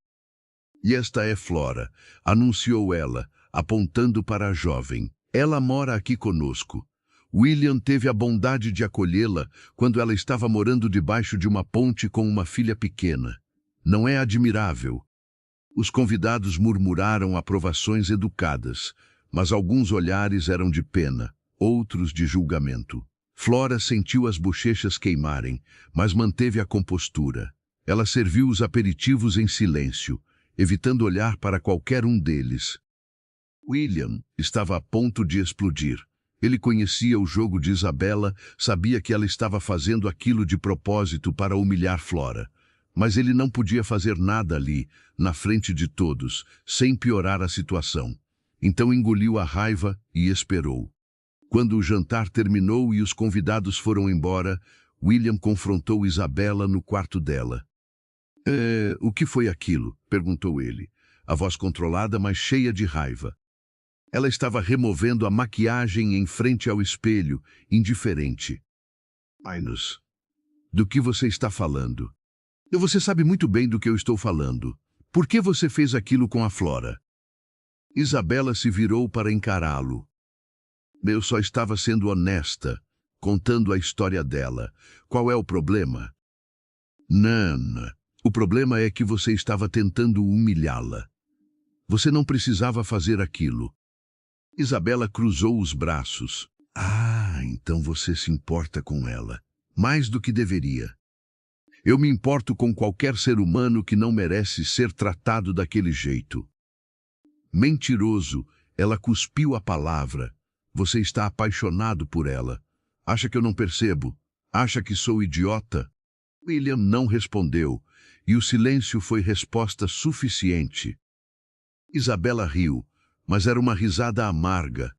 E esta é Flora, anunciou ela, apontando para a jovem. Ela mora aqui conosco. William teve a bondade de acolhê-la quando ela estava morando debaixo de uma ponte com uma filha pequena. Não é admirável? Os convidados murmuraram aprovações educadas, mas alguns olhares eram de pena, outros de julgamento. Flora sentiu as bochechas queimarem, mas manteve a compostura. Ela serviu os aperitivos em silêncio, evitando olhar para qualquer um deles. William estava a ponto de explodir. Ele conhecia o jogo de Isabela, sabia que ela estava fazendo aquilo de propósito para humilhar Flora. Mas ele não podia fazer nada ali, na frente de todos, sem piorar a situação. Então engoliu a raiva e esperou. Quando o jantar terminou e os convidados foram embora, William confrontou Isabela no quarto dela. O que foi aquilo?" perguntou ele, a voz controlada, mas cheia de raiva. Ela estava removendo a maquiagem em frente ao espelho, indiferente. "Ainus, do que você está falando?" "Você sabe muito bem do que eu estou falando. Por que você fez aquilo com a Flora?" Isabela se virou para encará-lo. "Eu só estava sendo honesta, contando a história dela. Qual é o problema?" "Não, o problema é que você estava tentando humilhá-la. Você não precisava fazer aquilo." Isabela cruzou os braços. Então você se importa com ela. Mais do que deveria. Eu me importo com qualquer ser humano que não merece ser tratado daquele jeito." "Mentiroso", ela cuspiu a palavra. "Você está apaixonado por ela. Acha que eu não percebo? Acha que sou idiota?" William não respondeu, e o silêncio foi resposta suficiente. Isabela riu, mas era uma risada amarga.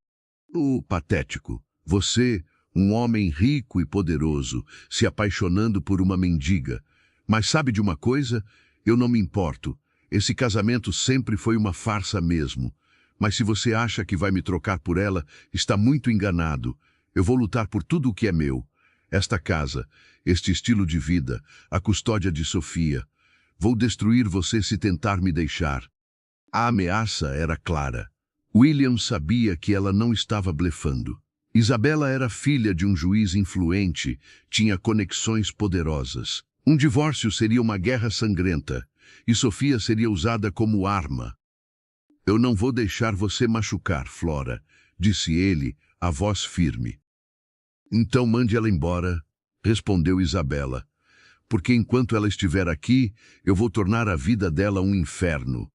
Patético. Você, um homem rico e poderoso, se apaixonando por uma mendiga. Mas sabe de uma coisa? Eu não me importo. Esse casamento sempre foi uma farsa mesmo. Mas se você acha que vai me trocar por ela, está muito enganado. Eu vou lutar por tudo o que é meu. Esta casa, este estilo de vida, a custódia de Sofia. Vou destruir você se tentar me deixar." A ameaça era clara. William sabia que ela não estava blefando. Isabela era filha de um juiz influente, tinha conexões poderosas. Um divórcio seria uma guerra sangrenta, e Sofia seria usada como arma. "Eu não vou deixar você machucar, Flora", disse ele, a voz firme. "Então mande ela embora", respondeu Isabela, "porque enquanto ela estiver aqui, eu vou tornar a vida dela um inferno."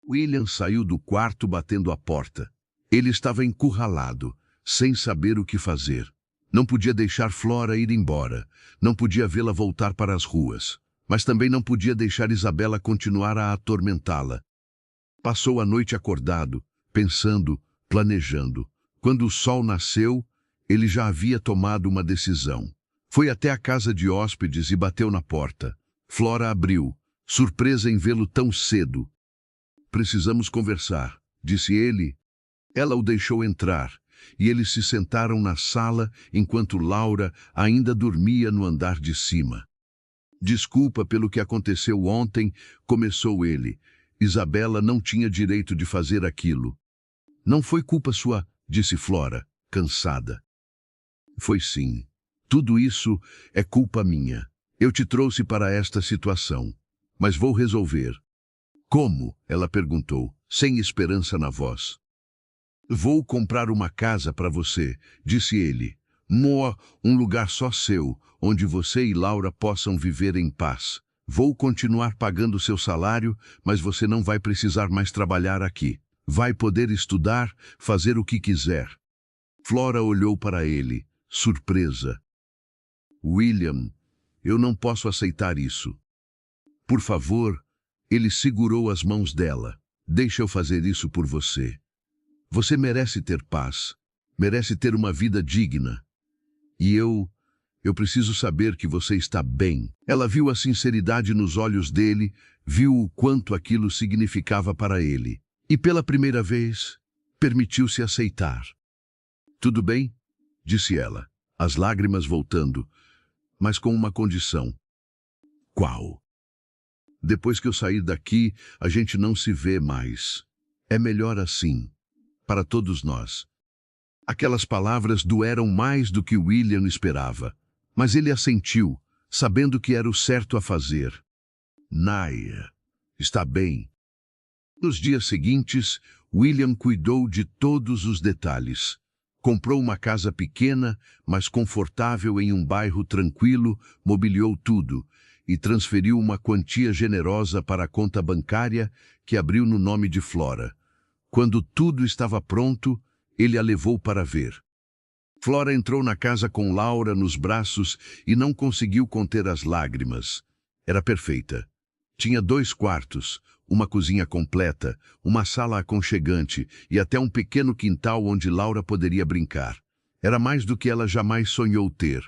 William saiu do quarto batendo a porta. Ele estava encurralado, sem saber o que fazer. Não podia deixar Flora ir embora, não podia vê-la voltar para as ruas, mas também não podia deixar Isabela continuar a atormentá-la. Passou a noite acordado, pensando, planejando. Quando o sol nasceu, ele já havia tomado uma decisão. Foi até a casa de hóspedes e bateu na porta. Flora abriu, surpresa em vê-lo tão cedo. "Precisamos conversar", disse ele. Ela o deixou entrar, e eles se sentaram na sala enquanto Laura ainda dormia no andar de cima. "Desculpa pelo que aconteceu ontem", começou ele. "Isabela não tinha direito de fazer aquilo." "Não foi culpa sua", disse Flora, cansada. "Foi sim. Tudo isso é culpa minha. Eu te trouxe para esta situação, mas vou resolver." "Como?", ela perguntou, sem esperança na voz. "Vou comprar uma casa para você", disse ele. Um lugar só seu, onde você e Laura possam viver em paz. Vou continuar pagando seu salário, mas você não vai precisar mais trabalhar aqui. Vai poder estudar, fazer o que quiser." Flora olhou para ele, surpresa. "William, eu não posso aceitar isso." "Por favor." Ele segurou as mãos dela. "Deixa eu fazer isso por você. Você merece ter paz, merece ter uma vida digna. E eu preciso saber que você está bem." Ela viu a sinceridade nos olhos dele, viu o quanto aquilo significava para ele. E pela primeira vez, permitiu-se aceitar. "Tudo bem?", disse ela, as lágrimas voltando, mas com uma condição. "Qual?" "Depois que eu sair daqui, a gente não se vê mais. É melhor assim, para todos nós." Aquelas palavras doeram mais do que William esperava, mas ele assentiu, sabendo que era o certo a fazer. "Naya, está bem." Nos dias seguintes, William cuidou de todos os detalhes. Comprou uma casa pequena, mas confortável em um bairro tranquilo, mobiliou tudo e transferiu uma quantia generosa para a conta bancária que abriu no nome de Flora. Quando tudo estava pronto, ele a levou para ver. Flora entrou na casa com Laura nos braços e não conseguiu conter as lágrimas. Era perfeita. Tinha 2 quartos, uma cozinha completa, uma sala aconchegante e até um pequeno quintal onde Laura poderia brincar. Era mais do que ela jamais sonhou ter.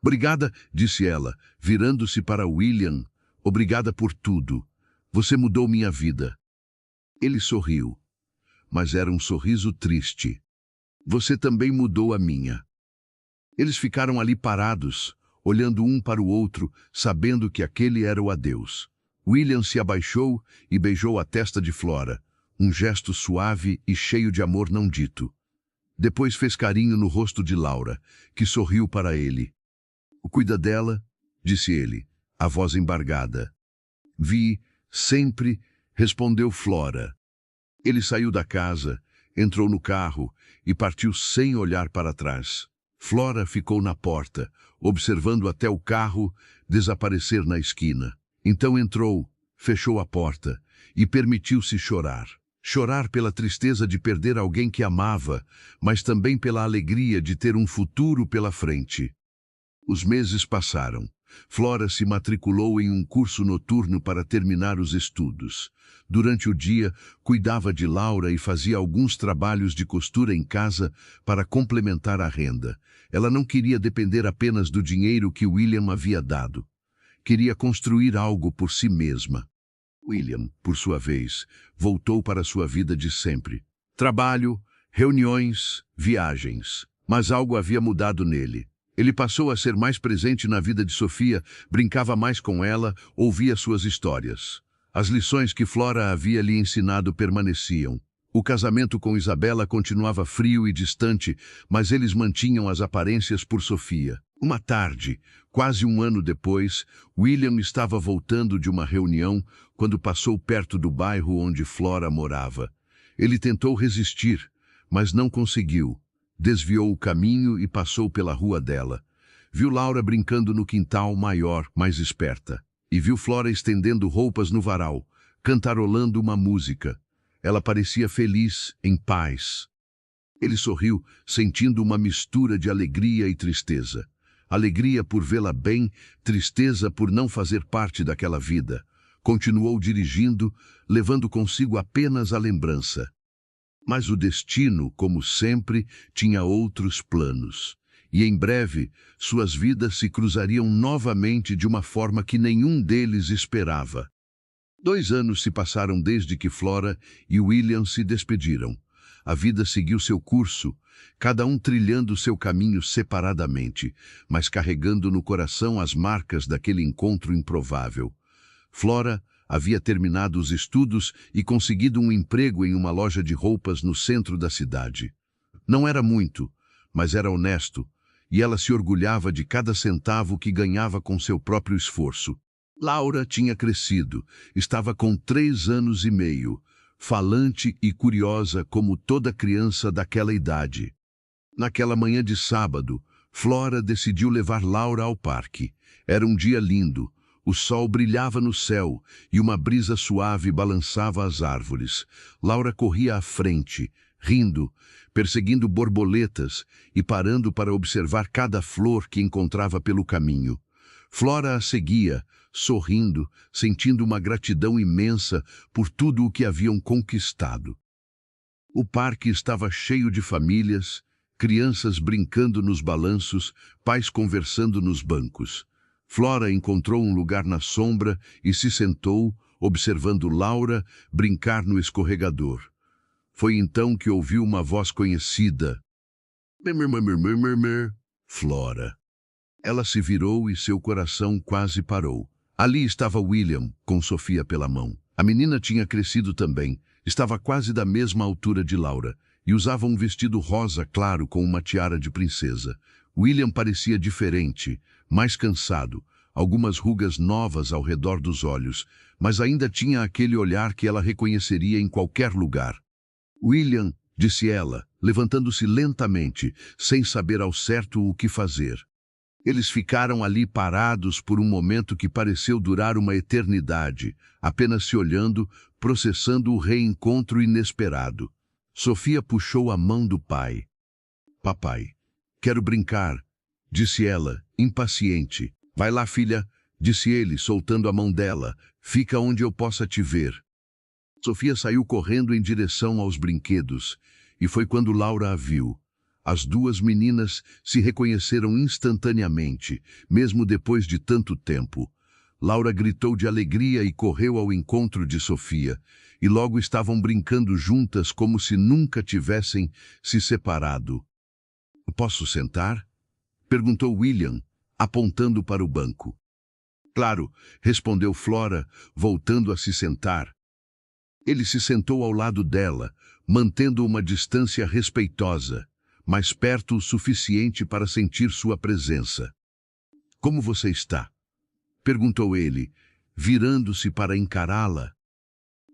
Obrigada, disse ela, virando-se para William. Obrigada por tudo. Você mudou minha vida. Ele sorriu, mas era um sorriso triste. Você também mudou a minha. Eles ficaram ali parados, olhando um para o outro, sabendo que aquele era o adeus. William se abaixou e beijou a testa de Flora, um gesto suave e cheio de amor não dito. Depois fez carinho no rosto de Laura, que sorriu para ele. Cuida dela, disse ele, a voz embargada. Vi, sempre, respondeu Flora. Ele saiu da casa, entrou no carro e partiu sem olhar para trás. Flora ficou na porta, observando até o carro desaparecer na esquina. Então entrou, fechou a porta e permitiu-se chorar. Chorar pela tristeza de perder alguém que amava, mas também pela alegria de ter um futuro pela frente. Os meses passaram. Flora se matriculou em um curso noturno para terminar os estudos. Durante o dia, cuidava de Laura e fazia alguns trabalhos de costura em casa para complementar a renda. Ela não queria depender apenas do dinheiro que William havia dado. Queria construir algo por si mesma. William, por sua vez, voltou para sua vida de sempre. Trabalho, reuniões, viagens. Mas algo havia mudado nele. Ele passou a ser mais presente na vida de Sofia, brincava mais com ela, ouvia suas histórias. As lições que Flora havia lhe ensinado permaneciam. O casamento com Isabela continuava frio e distante, mas eles mantinham as aparências por Sofia. Uma tarde, quase um ano depois, William estava voltando de uma reunião quando passou perto do bairro onde Flora morava. Ele tentou resistir, mas não conseguiu. Desviou o caminho e passou pela rua dela. Viu Laura brincando no quintal maior, mais esperta. E viu Flora estendendo roupas no varal, cantarolando uma música. Ela parecia feliz, em paz. Ele sorriu, sentindo uma mistura de alegria e tristeza. Alegria por vê-la bem, tristeza por não fazer parte daquela vida. Continuou dirigindo, levando consigo apenas a lembrança. Mas o destino, como sempre, tinha outros planos. E em breve, suas vidas se cruzariam novamente de uma forma que nenhum deles esperava. 2 anos se passaram desde que Flora e William se despediram. A vida seguiu seu curso, cada um trilhando seu caminho separadamente, mas carregando no coração as marcas daquele encontro improvável. Flora havia terminado os estudos e conseguido um emprego em uma loja de roupas no centro da cidade. Não era muito, mas era honesto, e ela se orgulhava de cada centavo que ganhava com seu próprio esforço. Laura tinha crescido, estava com 3 anos e meio, falante e curiosa como toda criança daquela idade. Naquela manhã de sábado, Flora decidiu levar Laura ao parque. Era um dia lindo. O sol brilhava no céu e uma brisa suave balançava as árvores. Laura corria à frente, rindo, perseguindo borboletas e parando para observar cada flor que encontrava pelo caminho. Flora a seguia, sorrindo, sentindo uma gratidão imensa por tudo o que haviam conquistado. O parque estava cheio de famílias, crianças brincando nos balanços, pais conversando nos bancos. Flora encontrou um lugar na sombra e se sentou, observando Laura brincar no escorregador. Foi então que ouviu uma voz conhecida. Flora. Ela se virou e seu coração quase parou. Ali estava William, com Sofia pela mão. A menina tinha crescido também, estava quase da mesma altura de Laura, e usava um vestido rosa claro com uma tiara de princesa. William parecia diferente, mais cansado, algumas rugas novas ao redor dos olhos, mas ainda tinha aquele olhar que ela reconheceria em qualquer lugar. William, disse ela, levantando-se lentamente, sem saber ao certo o que fazer. Eles ficaram ali parados por um momento que pareceu durar uma eternidade, apenas se olhando, processando o reencontro inesperado. Sofia puxou a mão do pai. Papai, quero brincar, disse ela, impaciente. Vai lá, filha, disse ele, soltando a mão dela. Fica onde eu possa te ver. Sofia saiu correndo em direção aos brinquedos, e foi quando Laura a viu. As duas meninas se reconheceram instantaneamente, mesmo depois de tanto tempo. Laura gritou de alegria e correu ao encontro de Sofia, e logo estavam brincando juntas como se nunca tivessem se separado. Posso sentar? Perguntou William, apontando para o banco. Claro, respondeu Flora, voltando a se sentar. Ele se sentou ao lado dela, mantendo uma distância respeitosa, mas perto o suficiente para sentir sua presença. Como você está? Perguntou ele, virando-se para encará-la.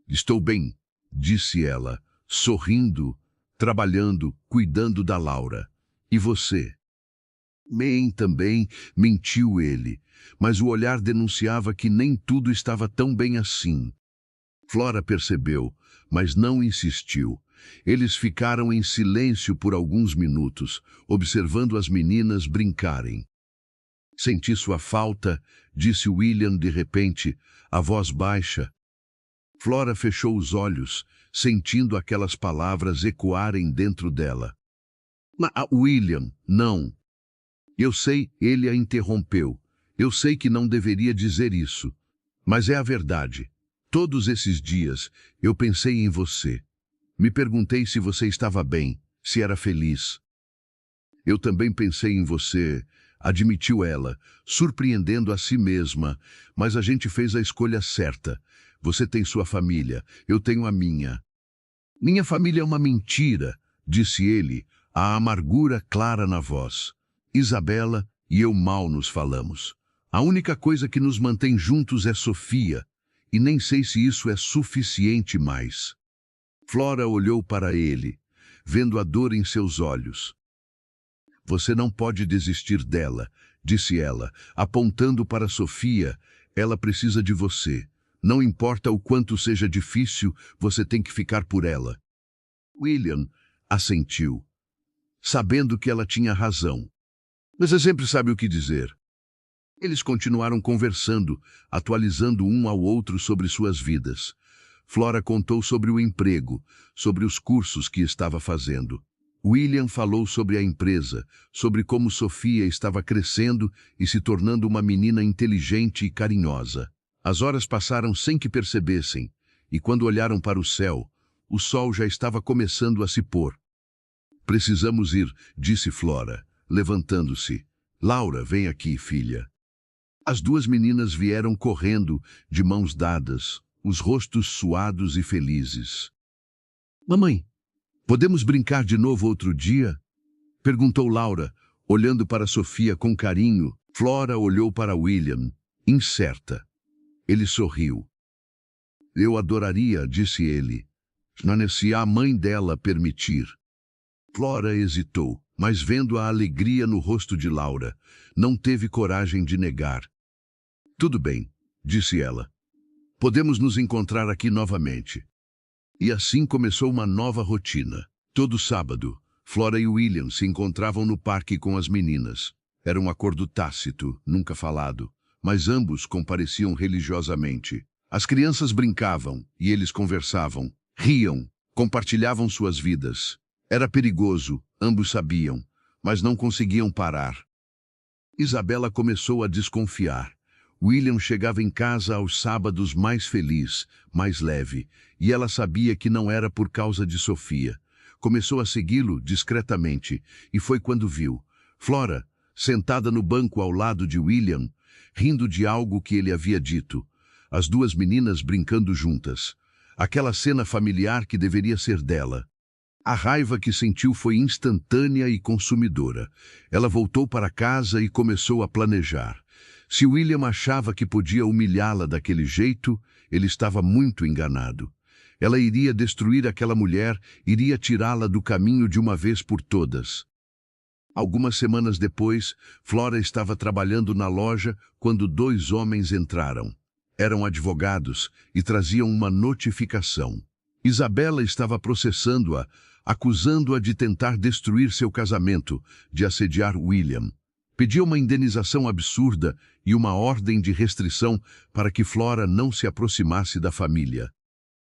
Estou bem, disse ela, sorrindo, trabalhando, cuidando da Laura. E você? Bem também, mentiu ele, mas o olhar denunciava que nem tudo estava tão bem assim. Flora percebeu, mas não insistiu. Eles ficaram em silêncio por alguns minutos, observando as meninas brincarem. Senti sua falta, disse William de repente, a voz baixa. Flora fechou os olhos, sentindo aquelas palavras ecoarem dentro dela. William, não. Eu sei, ele a interrompeu. Eu sei que não deveria dizer isso, mas é a verdade. Todos esses dias eu pensei em você. Me perguntei se você estava bem, se era feliz. Eu também pensei em você, admitiu ela, surpreendendo a si mesma, mas a gente fez a escolha certa. Você tem sua família, eu tenho a minha. Minha família é uma mentira, disse ele, a amargura clara na voz. Isabela e eu mal nos falamos. A única coisa que nos mantém juntos é Sofia, e nem sei se isso é suficiente mais. Flora olhou para ele, vendo a dor em seus olhos. Você não pode desistir dela, disse ela, apontando para Sofia. Ela precisa de você. Não importa o quanto seja difícil, você tem que ficar por ela. William assentiu, sabendo que ela tinha razão. Você sempre sabe o que dizer. Eles continuaram conversando, atualizando um ao outro sobre suas vidas. Flora contou sobre o emprego, sobre os cursos que estava fazendo. William falou sobre a empresa, sobre como Sofia estava crescendo e se tornando uma menina inteligente e carinhosa. As horas passaram sem que percebessem, e quando olharam para o céu, o sol já estava começando a se pôr. Precisamos ir, disse Flora, levantando-se. Laura, vem aqui, filha. As duas meninas vieram correndo, de mãos dadas, os rostos suados e felizes. Mamãe, podemos brincar de novo outro dia? Perguntou Laura, olhando para Sofia com carinho. Flora olhou para William, incerta. Ele sorriu. Eu adoraria, disse ele, se a mãe dela permitir. Flora hesitou, mas vendo a alegria no rosto de Laura, não teve coragem de negar. Tudo bem, disse ela. Podemos nos encontrar aqui novamente. E assim começou uma nova rotina. Todo sábado, Flora e William se encontravam no parque com as meninas. Era um acordo tácito, nunca falado, mas ambos compareciam religiosamente. As crianças brincavam e eles conversavam, riam, compartilhavam suas vidas. Era perigoso, ambos sabiam, mas não conseguiam parar. Isabela começou a desconfiar. William chegava em casa aos sábados mais feliz, mais leve, e ela sabia que não era por causa de Sofia. Começou a segui-lo discretamente, e foi quando viu Flora, sentada no banco ao lado de William, rindo de algo que ele havia dito. As duas meninas brincando juntas. Aquela cena familiar que deveria ser dela. A raiva que sentiu foi instantânea e consumidora. Ela voltou para casa e começou a planejar. Se William achava que podia humilhá-la daquele jeito, ele estava muito enganado. Ela iria destruir aquela mulher, iria tirá-la do caminho de uma vez por todas. Algumas semanas depois, Flora estava trabalhando na loja quando dois homens entraram. Eram advogados e traziam uma notificação. Isabela estava processando-a, acusando-a de tentar destruir seu casamento, de assediar William. Pedia uma indenização absurda e uma ordem de restrição para que Flora não se aproximasse da família.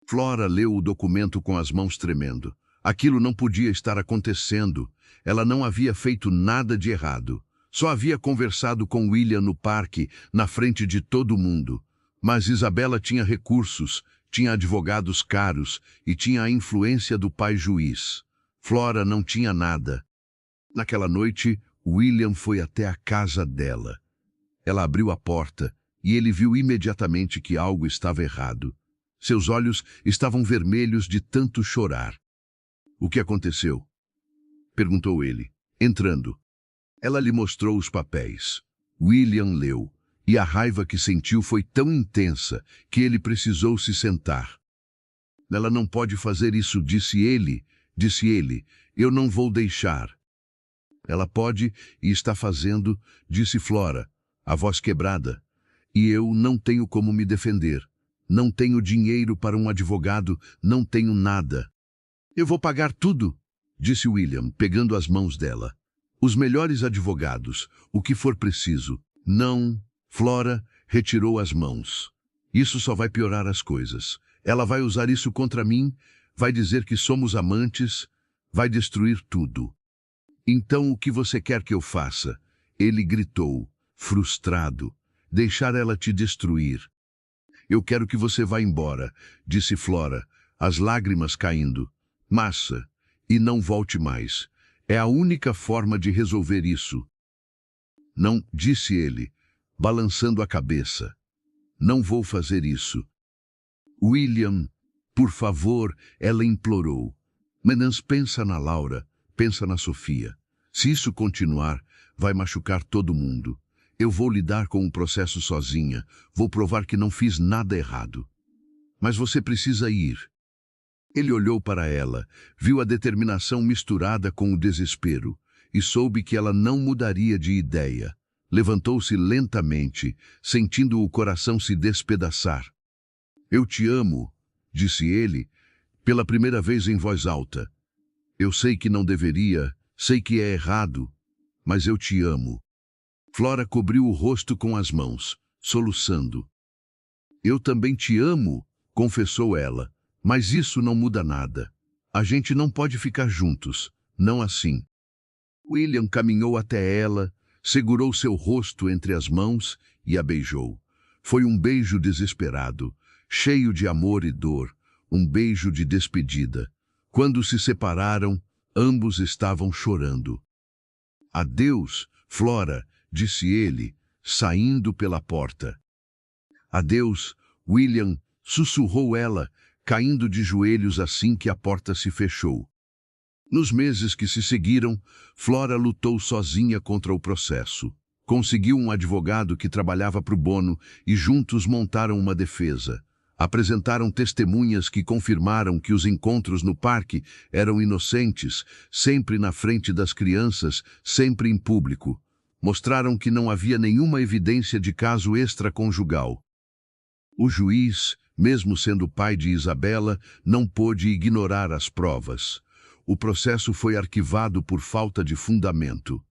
Flora leu o documento com as mãos tremendo. Aquilo não podia estar acontecendo. Ela não havia feito nada de errado. Só havia conversado com William no parque, na frente de todo mundo. Mas Isabela tinha recursos, tinha advogados caros e tinha a influência do pai juiz. Flora não tinha nada. Naquela noite, William foi até a casa dela. Ela abriu a porta e ele viu imediatamente que algo estava errado. Seus olhos estavam vermelhos de tanto chorar. "O que aconteceu?" perguntou ele, entrando. Ela lhe mostrou os papéis. William leu, e a raiva que sentiu foi tão intensa que ele precisou se sentar. "Ela não pode fazer isso", disse ele. "Eu não vou deixar." "Ela pode e está fazendo", disse Flora, a voz quebrada. "E eu não tenho como me defender. Não tenho dinheiro para um advogado, não tenho nada." "Eu vou pagar tudo", disse William, pegando as mãos dela. "Os melhores advogados, o que for preciso." "Não", Flora retirou as mãos. "Isso só vai piorar as coisas. Ela vai usar isso contra mim, vai dizer que somos amantes, vai destruir tudo." "Então o que você quer que eu faça?" Ele gritou, frustrado. "Deixar ela te destruir." "Eu quero que você vá embora", disse Flora, as lágrimas caindo. "Massa, e não volte mais. É a única forma de resolver isso." "Não", disse ele, balançando a cabeça. "Não vou fazer isso." "William, por favor", ela implorou. "Mas pensa na Laura, pensa na Sofia. Se isso continuar, vai machucar todo mundo. Eu vou lidar com o processo sozinha, vou provar que não fiz nada errado. Mas você precisa ir." Ele olhou para ela, viu a determinação misturada com o desespero, e soube que ela não mudaria de ideia. Levantou-se lentamente, sentindo o coração se despedaçar. "Eu te amo", disse ele, pela primeira vez em voz alta. "Eu sei que não deveria, sei que é errado, mas eu te amo." Flora cobriu o rosto com as mãos, soluçando. "Eu também te amo", confessou ela. "Mas isso não muda nada. A gente não pode ficar juntos, não assim." William caminhou até ela, segurou seu rosto entre as mãos e a beijou. Foi um beijo desesperado, cheio de amor e dor, um beijo de despedida. Quando se separaram, ambos estavam chorando. "Adeus, Flora", disse ele, saindo pela porta. "Adeus, William", sussurrou ela, caindo de joelhos assim que a porta se fechou. Nos meses que se seguiram, Flora lutou sozinha contra o processo. Conseguiu um advogado que trabalhava pro bono e juntos montaram uma defesa. Apresentaram testemunhas que confirmaram que os encontros no parque eram inocentes, sempre na frente das crianças, sempre em público. Mostraram que não havia nenhuma evidência de caso extraconjugal. O juiz, mesmo sendo pai de Isabela, não pôde ignorar as provas. O processo foi arquivado por falta de fundamento.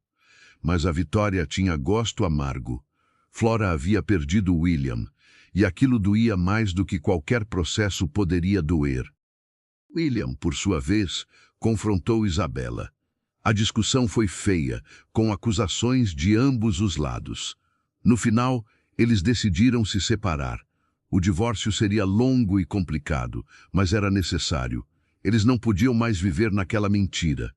Mas a vitória tinha gosto amargo. Flora havia perdido William, e aquilo doía mais do que qualquer processo poderia doer. William, por sua vez, confrontou Isabela. A discussão foi feia, com acusações de ambos os lados. No final, eles decidiram se separar. O divórcio seria longo e complicado, mas era necessário. Eles não podiam mais viver naquela mentira.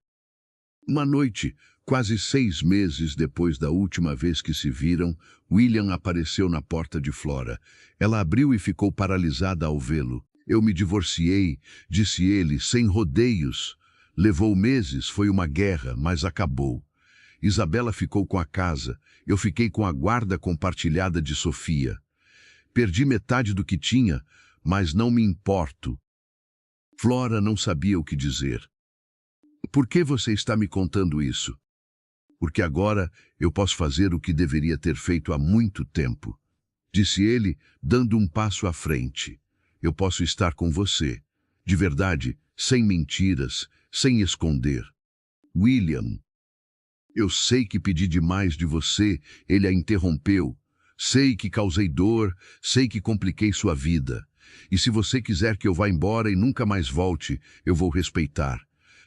Uma noite, quase 6 meses depois da última vez que se viram, William apareceu na porta de Flora. Ela abriu e ficou paralisada ao vê-lo. "Eu me divorciei", disse ele, sem rodeios. "Levou meses, foi uma guerra, mas acabou. Isabela ficou com a casa, eu fiquei com a guarda compartilhada de Sofia. Perdi metade do que tinha, mas não me importo." Flora não sabia o que dizer. Por que você está me contando isso? Porque agora eu posso fazer o que deveria ter feito há muito tempo, disse ele, dando um passo à frente. Eu posso estar com você, de verdade, sem mentiras, sem esconder. William, eu sei que pedi demais de você, ele a interrompeu. Sei que causei dor, sei que compliquei sua vida. E se você quiser que eu vá embora e nunca mais volte, eu vou respeitar.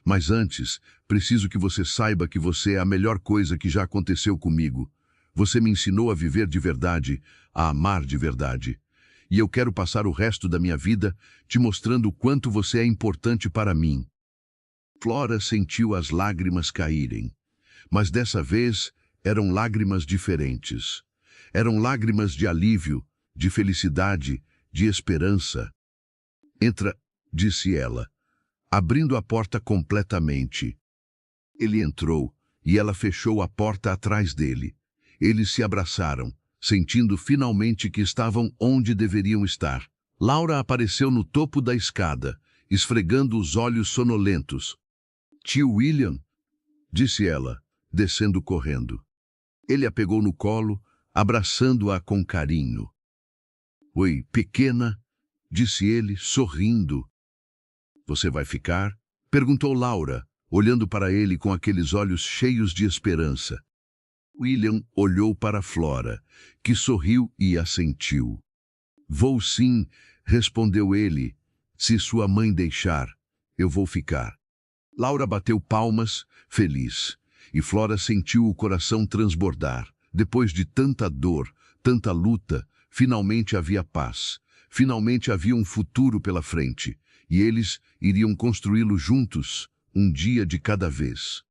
Mas antes, preciso que você saiba que você é a melhor coisa que já aconteceu comigo. Você me ensinou a viver de verdade, a amar de verdade. E eu quero passar o resto da minha vida te mostrando o quanto você é importante para mim. Flora sentiu as lágrimas caírem. Mas dessa vez eram lágrimas diferentes. Eram lágrimas de alívio, de felicidade, de esperança. Entra, disse ela, abrindo a porta completamente. Ele entrou e ela fechou a porta atrás dele. Eles se abraçaram, sentindo finalmente que estavam onde deveriam estar. Laura apareceu no topo da escada, esfregando os olhos sonolentos. Tio William, disse ela, descendo correndo. Ele a pegou no colo, abraçando-a com carinho. Oi, pequena, disse ele, sorrindo. Você vai ficar? Perguntou Laura, olhando para ele com aqueles olhos cheios de esperança. William olhou para Flora, que sorriu e assentiu. Vou sim, respondeu ele. Se sua mãe deixar, eu vou ficar. Laura bateu palmas, feliz, e Flora sentiu o coração transbordar. Depois de tanta dor, tanta luta, finalmente havia paz. Finalmente havia um futuro pela frente, e eles iriam construí-lo juntos, um dia de cada vez.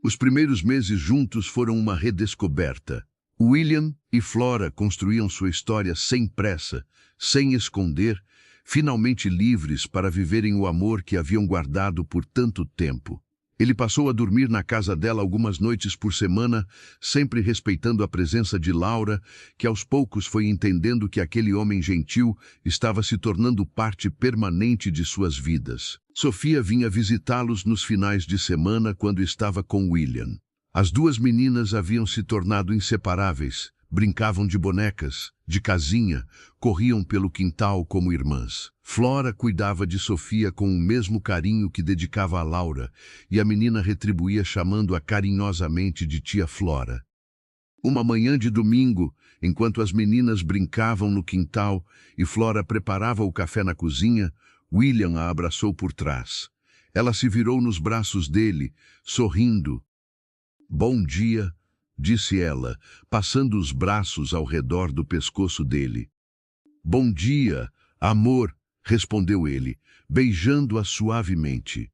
Os primeiros meses juntos foram uma redescoberta. William e Flora construíam sua história sem pressa, sem esconder, finalmente livres para viverem o amor que haviam guardado por tanto tempo. Ele passou a dormir na casa dela algumas noites por semana, sempre respeitando a presença de Laura, que aos poucos foi entendendo que aquele homem gentil estava se tornando parte permanente de suas vidas. Sofia vinha visitá-los nos finais de semana quando estava com William. As duas meninas haviam se tornado inseparáveis, brincavam de bonecas, de casinha, corriam pelo quintal como irmãs. Flora cuidava de Sofia com o mesmo carinho que dedicava a Laura, e a menina retribuía chamando-a carinhosamente de tia Flora. Uma manhã de domingo, enquanto as meninas brincavam no quintal e Flora preparava o café na cozinha, William a abraçou por trás. Ela se virou nos braços dele, sorrindo. Bom dia, disse ela, passando os braços ao redor do pescoço dele. Bom dia, amor, respondeu ele, beijando-a suavemente.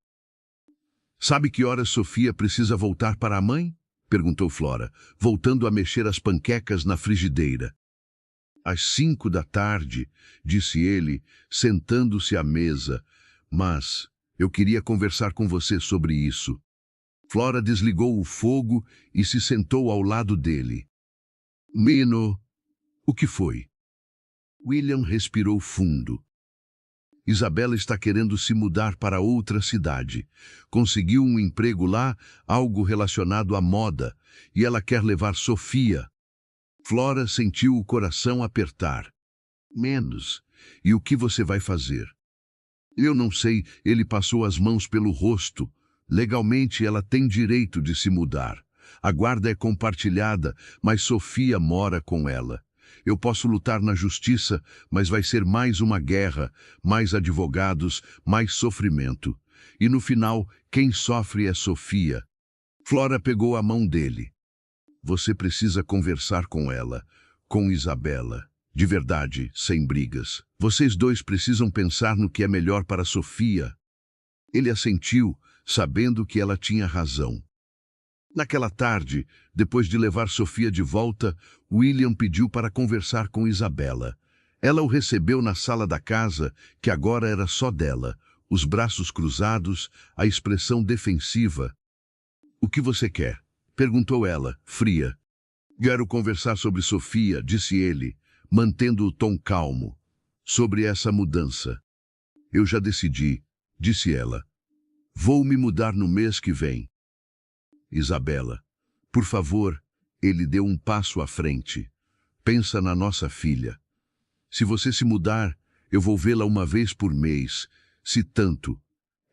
Sabe que horas Sofia precisa voltar para a mãe? Perguntou Flora, voltando a mexer as panquecas na frigideira. Às 5 da tarde, disse ele, sentando-se à mesa. Mas eu queria conversar com você sobre isso. Flora desligou o fogo e se sentou ao lado dele. Menino, o que foi? William respirou fundo. Isabela está querendo se mudar para outra cidade. Conseguiu um emprego lá, algo relacionado à moda, e ela quer levar Sofia. Flora sentiu o coração apertar. Menos. E o que você vai fazer? Eu não sei, ele passou as mãos pelo rosto. Legalmente ela tem direito de se mudar. A guarda é compartilhada, mas Sofia mora com ela. Eu posso lutar na justiça, mas vai ser mais uma guerra, mais advogados, mais sofrimento. E no final, quem sofre é Sofia. Flora pegou a mão dele. Você precisa conversar com ela, com Isabela. De verdade, sem brigas. Vocês dois precisam pensar no que é melhor para Sofia. Ele assentiu, sabendo que ela tinha razão. Naquela tarde, depois de levar Sofia de volta, William pediu para conversar com Isabela. Ela o recebeu na sala da casa, que agora era só dela, os braços cruzados, a expressão defensiva. O que você quer? Perguntou ela, fria. Quero conversar sobre Sofia, disse ele, mantendo o tom calmo. Sobre essa mudança. Eu já decidi, disse ela. Vou me mudar no mês que vem. Isabela, por favor, ele deu um passo à frente. Pensa na nossa filha. Se você se mudar, eu vou vê-la uma vez por mês, se tanto.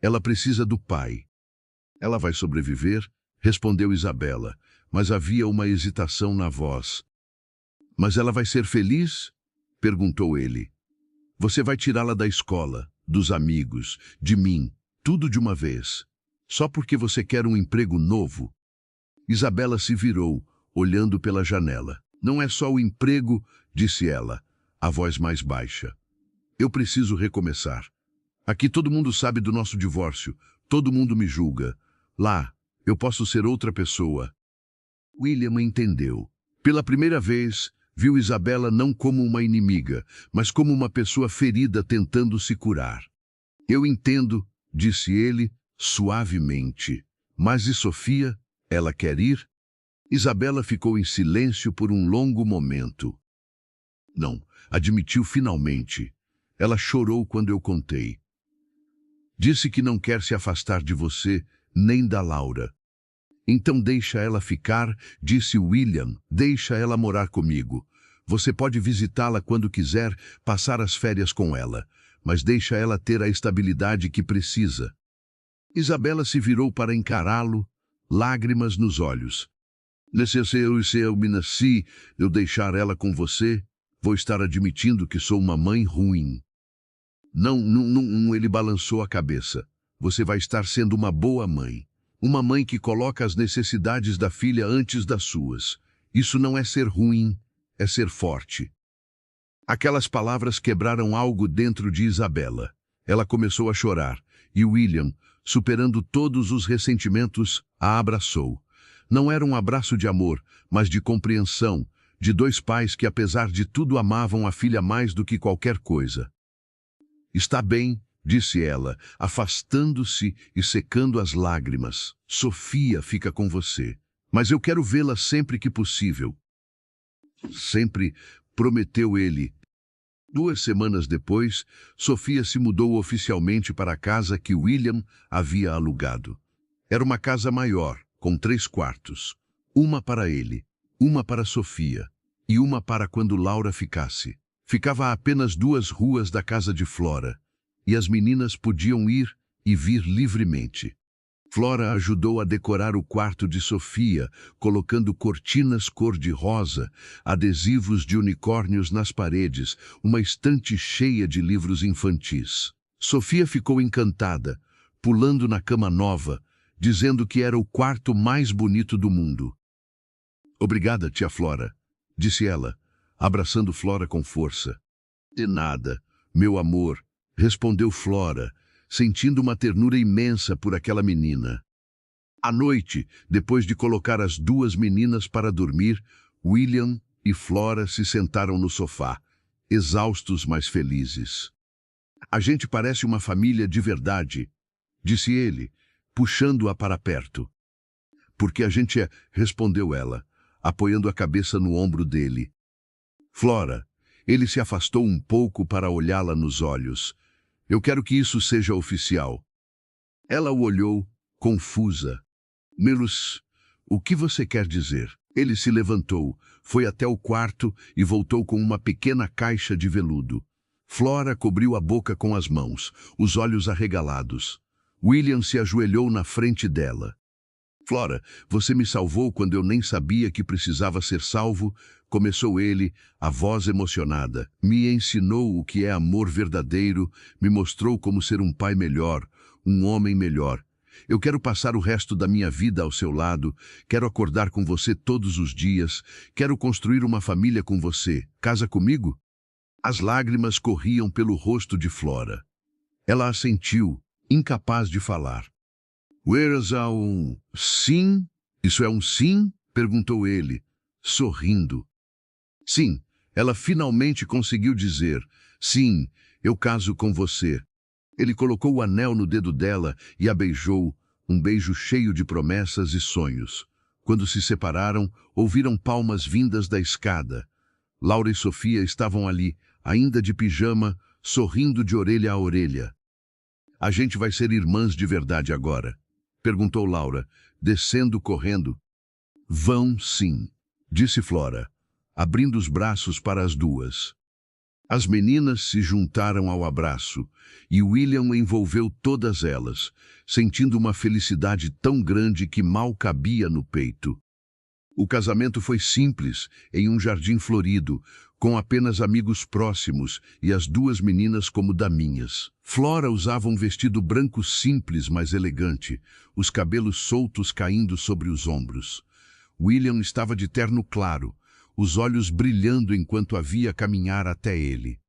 Ela precisa do pai. Ela vai sobreviver? Respondeu Isabela, mas havia uma hesitação na voz. Mas ela vai ser feliz? Perguntou ele. Você vai tirá-la da escola, dos amigos, de mim, tudo de uma vez. Só porque você quer um emprego novo? Isabela se virou, olhando pela janela. Não é só o emprego, disse ela, a voz mais baixa. Eu preciso recomeçar. Aqui todo mundo sabe do nosso divórcio, todo mundo me julga. Lá, eu posso ser outra pessoa. William entendeu. Pela primeira vez, viu Isabela não como uma inimiga, mas como uma pessoa ferida tentando se curar. Eu entendo, disse ele, suavemente. Mas e Sofia? Ela quer ir? Isabela ficou em silêncio por um longo momento. Não, admitiu finalmente. Ela chorou quando eu contei. Disse que não quer se afastar de você, nem da Laura. Então deixa ela ficar, disse William, deixa ela morar comigo. Você pode visitá-la quando quiser, passar as férias com ela, mas deixa ela ter a estabilidade que precisa. Isabela se virou para encará-lo, lágrimas nos olhos. Se eu me nasci, eu deixar ela com você, vou estar admitindo que sou uma mãe ruim. Não, ele balançou a cabeça. Você vai estar sendo uma boa mãe. Uma mãe que coloca as necessidades da filha antes das suas. Isso não é ser ruim, é ser forte. Aquelas palavras quebraram algo dentro de Isabela. Ela começou a chorar, e William, superando todos os ressentimentos, a abraçou. Não era um abraço de amor, mas de compreensão, de dois pais que, apesar de tudo, amavam a filha mais do que qualquer coisa. Está bem, disse ela, afastando-se e secando as lágrimas. Sofia fica com você, mas eu quero vê-la sempre que possível. Sempre, prometeu ele. 2 semanas depois, Sofia se mudou oficialmente para a casa que William havia alugado. Era uma casa maior, com 3 quartos. Uma para ele, uma para Sofia e uma para quando Laura ficasse. Ficava a apenas 2 ruas da casa de Flora, e as meninas podiam ir e vir livremente. Flora ajudou a decorar o quarto de Sofia, colocando cortinas cor-de-rosa, adesivos de unicórnios nas paredes, uma estante cheia de livros infantis. Sofia ficou encantada, pulando na cama nova, dizendo que era o quarto mais bonito do mundo. Obrigada, tia Flora, disse ela, abraçando Flora com força. De nada, meu amor, respondeu Flora, sentindo uma ternura imensa por aquela menina. À noite, depois de colocar as 2 meninas para dormir, William e Flora se sentaram no sofá, exaustos, mas felizes. A gente parece uma família de verdade, disse ele, puxando-a para perto. Porque a gente é, respondeu ela, apoiando a cabeça no ombro dele. Flora, ele se afastou um pouco para olhá-la nos olhos. Eu quero que isso seja oficial. Ela o olhou, confusa. Melos, o que você quer dizer? Ele se levantou, foi até o quarto e voltou com uma pequena caixa de veludo. Flora cobriu a boca com as mãos, os olhos arregalados. William se ajoelhou na frente dela. Flora, você me salvou quando eu nem sabia que precisava ser salvo, começou ele, a voz emocionada. Me ensinou o que é amor verdadeiro, me mostrou como ser um pai melhor, um homem melhor. Eu quero passar o resto da minha vida ao seu lado, quero acordar com você todos os dias, quero construir uma família com você. Casa comigo? As lágrimas corriam pelo rosto de Flora. Ela assentiu, incapaz de falar. Where's a sim? Isso é um sim? Perguntou ele, sorrindo. Sim, ela finalmente conseguiu dizer. Sim, eu caso com você. Ele colocou o anel no dedo dela e a beijou, um beijo cheio de promessas e sonhos. Quando se separaram, ouviram palmas vindas da escada. Laura e Sofia estavam ali, ainda de pijama, sorrindo de orelha a orelha. A gente vai ser irmãs de verdade agora? Perguntou Laura, descendo correndo. Vão sim, disse Flora, abrindo os braços para as duas. As meninas se juntaram ao abraço e William envolveu todas elas, sentindo uma felicidade tão grande que mal cabia no peito. O casamento foi simples, em um jardim florido, com apenas amigos próximos e as duas meninas como daminhas. Flora usava um vestido branco simples, mas elegante, os cabelos soltos caindo sobre os ombros. William estava de terno claro, os olhos brilhando enquanto havia caminhar até ele.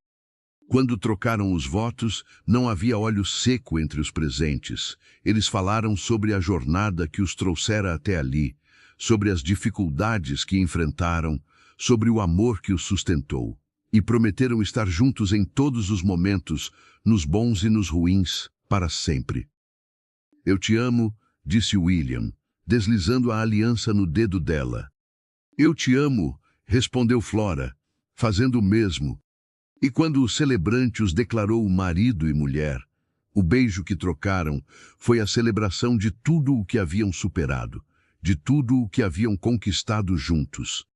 Quando trocaram os votos, não havia óleo seco entre os presentes. Eles falaram sobre a jornada que os trouxera até ali, sobre as dificuldades que enfrentaram, sobre o amor que os sustentou. E prometeram estar juntos em todos os momentos, nos bons e nos ruins, para sempre. Eu te amo, disse William, deslizando a aliança no dedo dela. Eu te amo, respondeu Flora, fazendo o mesmo. E quando o celebrante os declarou marido e mulher, o beijo que trocaram foi a celebração de tudo o que haviam superado, de tudo o que haviam conquistado juntos.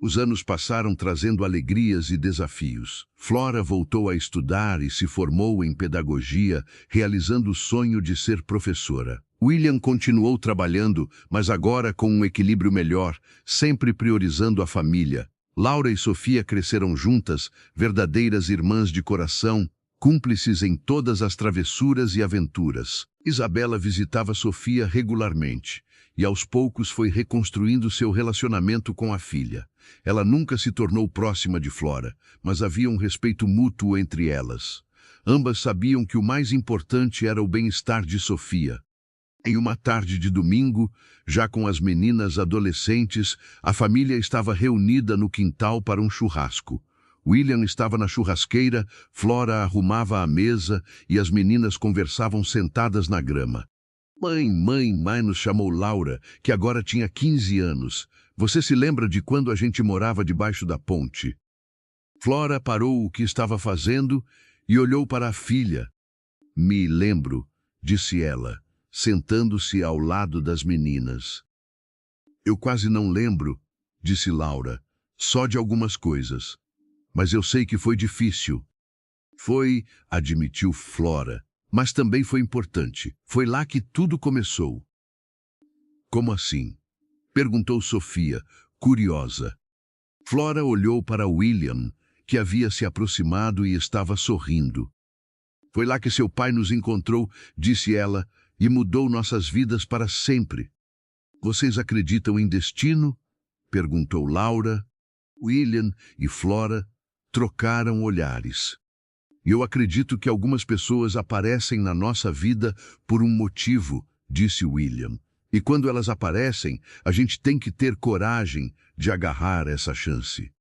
Os anos passaram trazendo alegrias e desafios. Flora voltou a estudar e se formou em pedagogia, realizando o sonho de ser professora. William continuou trabalhando, mas agora com um equilíbrio melhor, sempre priorizando a família. Laura e Sofia cresceram juntas, verdadeiras irmãs de coração, cúmplices em todas as travessuras e aventuras. Isabela visitava Sofia regularmente, e aos poucos foi reconstruindo seu relacionamento com a filha. Ela nunca se tornou próxima de Flora, mas havia um respeito mútuo entre elas. Ambas sabiam que o mais importante era o bem-estar de Sofia. Em uma tarde de domingo, já com as meninas adolescentes, a família estava reunida no quintal para um churrasco. William estava na churrasqueira, Flora arrumava a mesa e as meninas conversavam sentadas na grama. Mãe, nos chamou Laura, que agora tinha 15 anos. Você se lembra de quando a gente morava debaixo da ponte? Flora parou o que estava fazendo e olhou para a filha. Me lembro, disse ela, sentando-se ao lado das meninas. Eu quase não lembro, disse Laura, só de algumas coisas. Mas eu sei que foi difícil. Foi, admitiu Flora, mas também foi importante. Foi lá que tudo começou. Como assim? Perguntou Sofia, curiosa. Flora olhou para William, que havia se aproximado e estava sorrindo. Foi lá que seu pai nos encontrou, disse ela, e mudou nossas vidas para sempre. Vocês acreditam em destino? Perguntou Laura. William e Flora trocaram olhares. Eu acredito que algumas pessoas aparecem na nossa vida por um motivo, disse William. E quando elas aparecem, a gente tem que ter coragem de agarrar essa chance.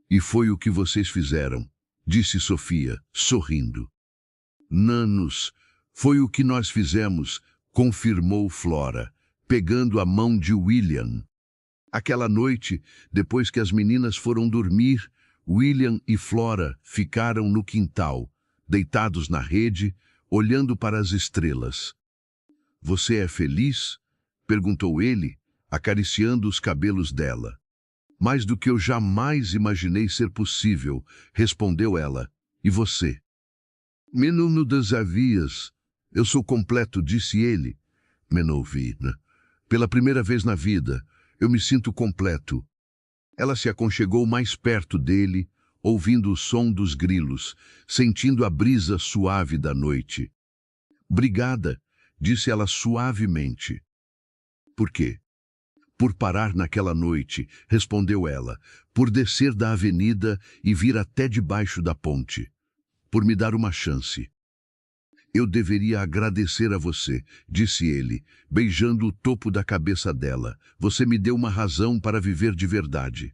E foi o que vocês fizeram, disse Sofia, sorrindo. Nanos, foi o que nós fizemos, confirmou Flora, pegando a mão de William. Aquela noite, depois que as meninas foram dormir, William e Flora ficaram no quintal, deitados na rede, olhando para as estrelas. Você é feliz? Perguntou ele, acariciando os cabelos dela. Mais do que eu jamais imaginei ser possível, respondeu ela. E você? Menino das avias. Eu sou completo, disse ele. Menovina. Pela primeira vez na vida, eu me sinto completo. Ela se aconchegou mais perto dele, ouvindo o som dos grilos, sentindo a brisa suave da noite. Obrigada, disse ela suavemente. Por quê? Por parar naquela noite, respondeu ela, por descer da avenida e vir até debaixo da ponte. Por me dar uma chance. Eu deveria agradecer a você, disse ele, beijando o topo da cabeça dela. Você me deu uma razão para viver de verdade.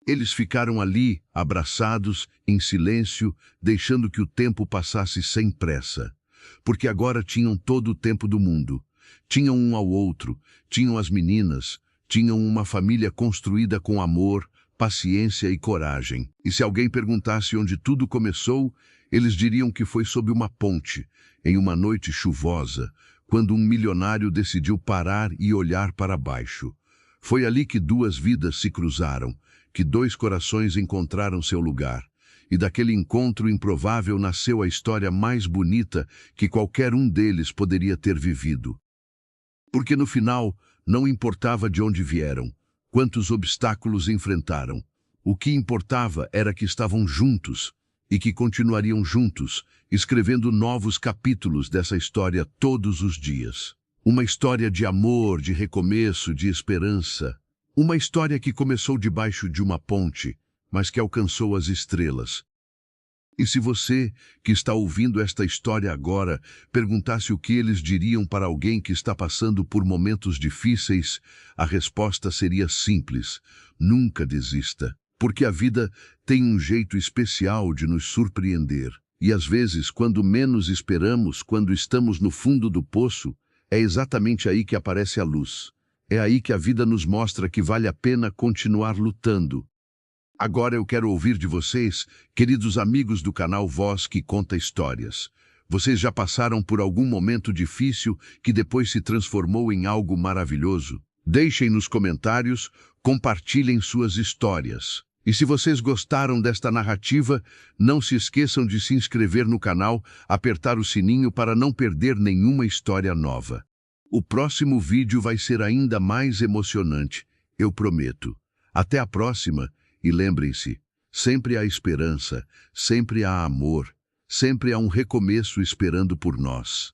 Eles ficaram ali, abraçados, em silêncio, deixando que o tempo passasse sem pressa. Porque agora tinham todo o tempo do mundo. Tinham um ao outro, tinham as meninas, tinham uma família construída com amor, paciência e coragem. E se alguém perguntasse onde tudo começou, eles diriam que foi sob uma ponte, em uma noite chuvosa, quando um milionário decidiu parar e olhar para baixo. Foi ali que duas vidas se cruzaram, que dois corações encontraram seu lugar. E daquele encontro improvável nasceu a história mais bonita que qualquer um deles poderia ter vivido. Porque no final, não importava de onde vieram, quantos obstáculos enfrentaram. O que importava era que estavam juntos e que continuariam juntos, escrevendo novos capítulos dessa história todos os dias. Uma história de amor, de recomeço, de esperança. Uma história que começou debaixo de uma ponte, mas que alcançou as estrelas. E se você, que está ouvindo esta história agora, perguntasse o que eles diriam para alguém que está passando por momentos difíceis, a resposta seria simples: nunca desista. Porque a vida tem um jeito especial de nos surpreender. E às vezes, quando menos esperamos, quando estamos no fundo do poço, é exatamente aí que aparece a luz. É aí que a vida nos mostra que vale a pena continuar lutando. Agora eu quero ouvir de vocês, queridos amigos do canal Voz que Conta Histórias. Vocês já passaram por algum momento difícil que depois se transformou em algo maravilhoso? Deixem nos comentários, compartilhem suas histórias. E se vocês gostaram desta narrativa, não se esqueçam de se inscrever no canal, apertar o sininho para não perder nenhuma história nova. O próximo vídeo vai ser ainda mais emocionante, eu prometo. Até a próxima, e lembrem-se, sempre há esperança, sempre há amor, sempre há um recomeço esperando por nós.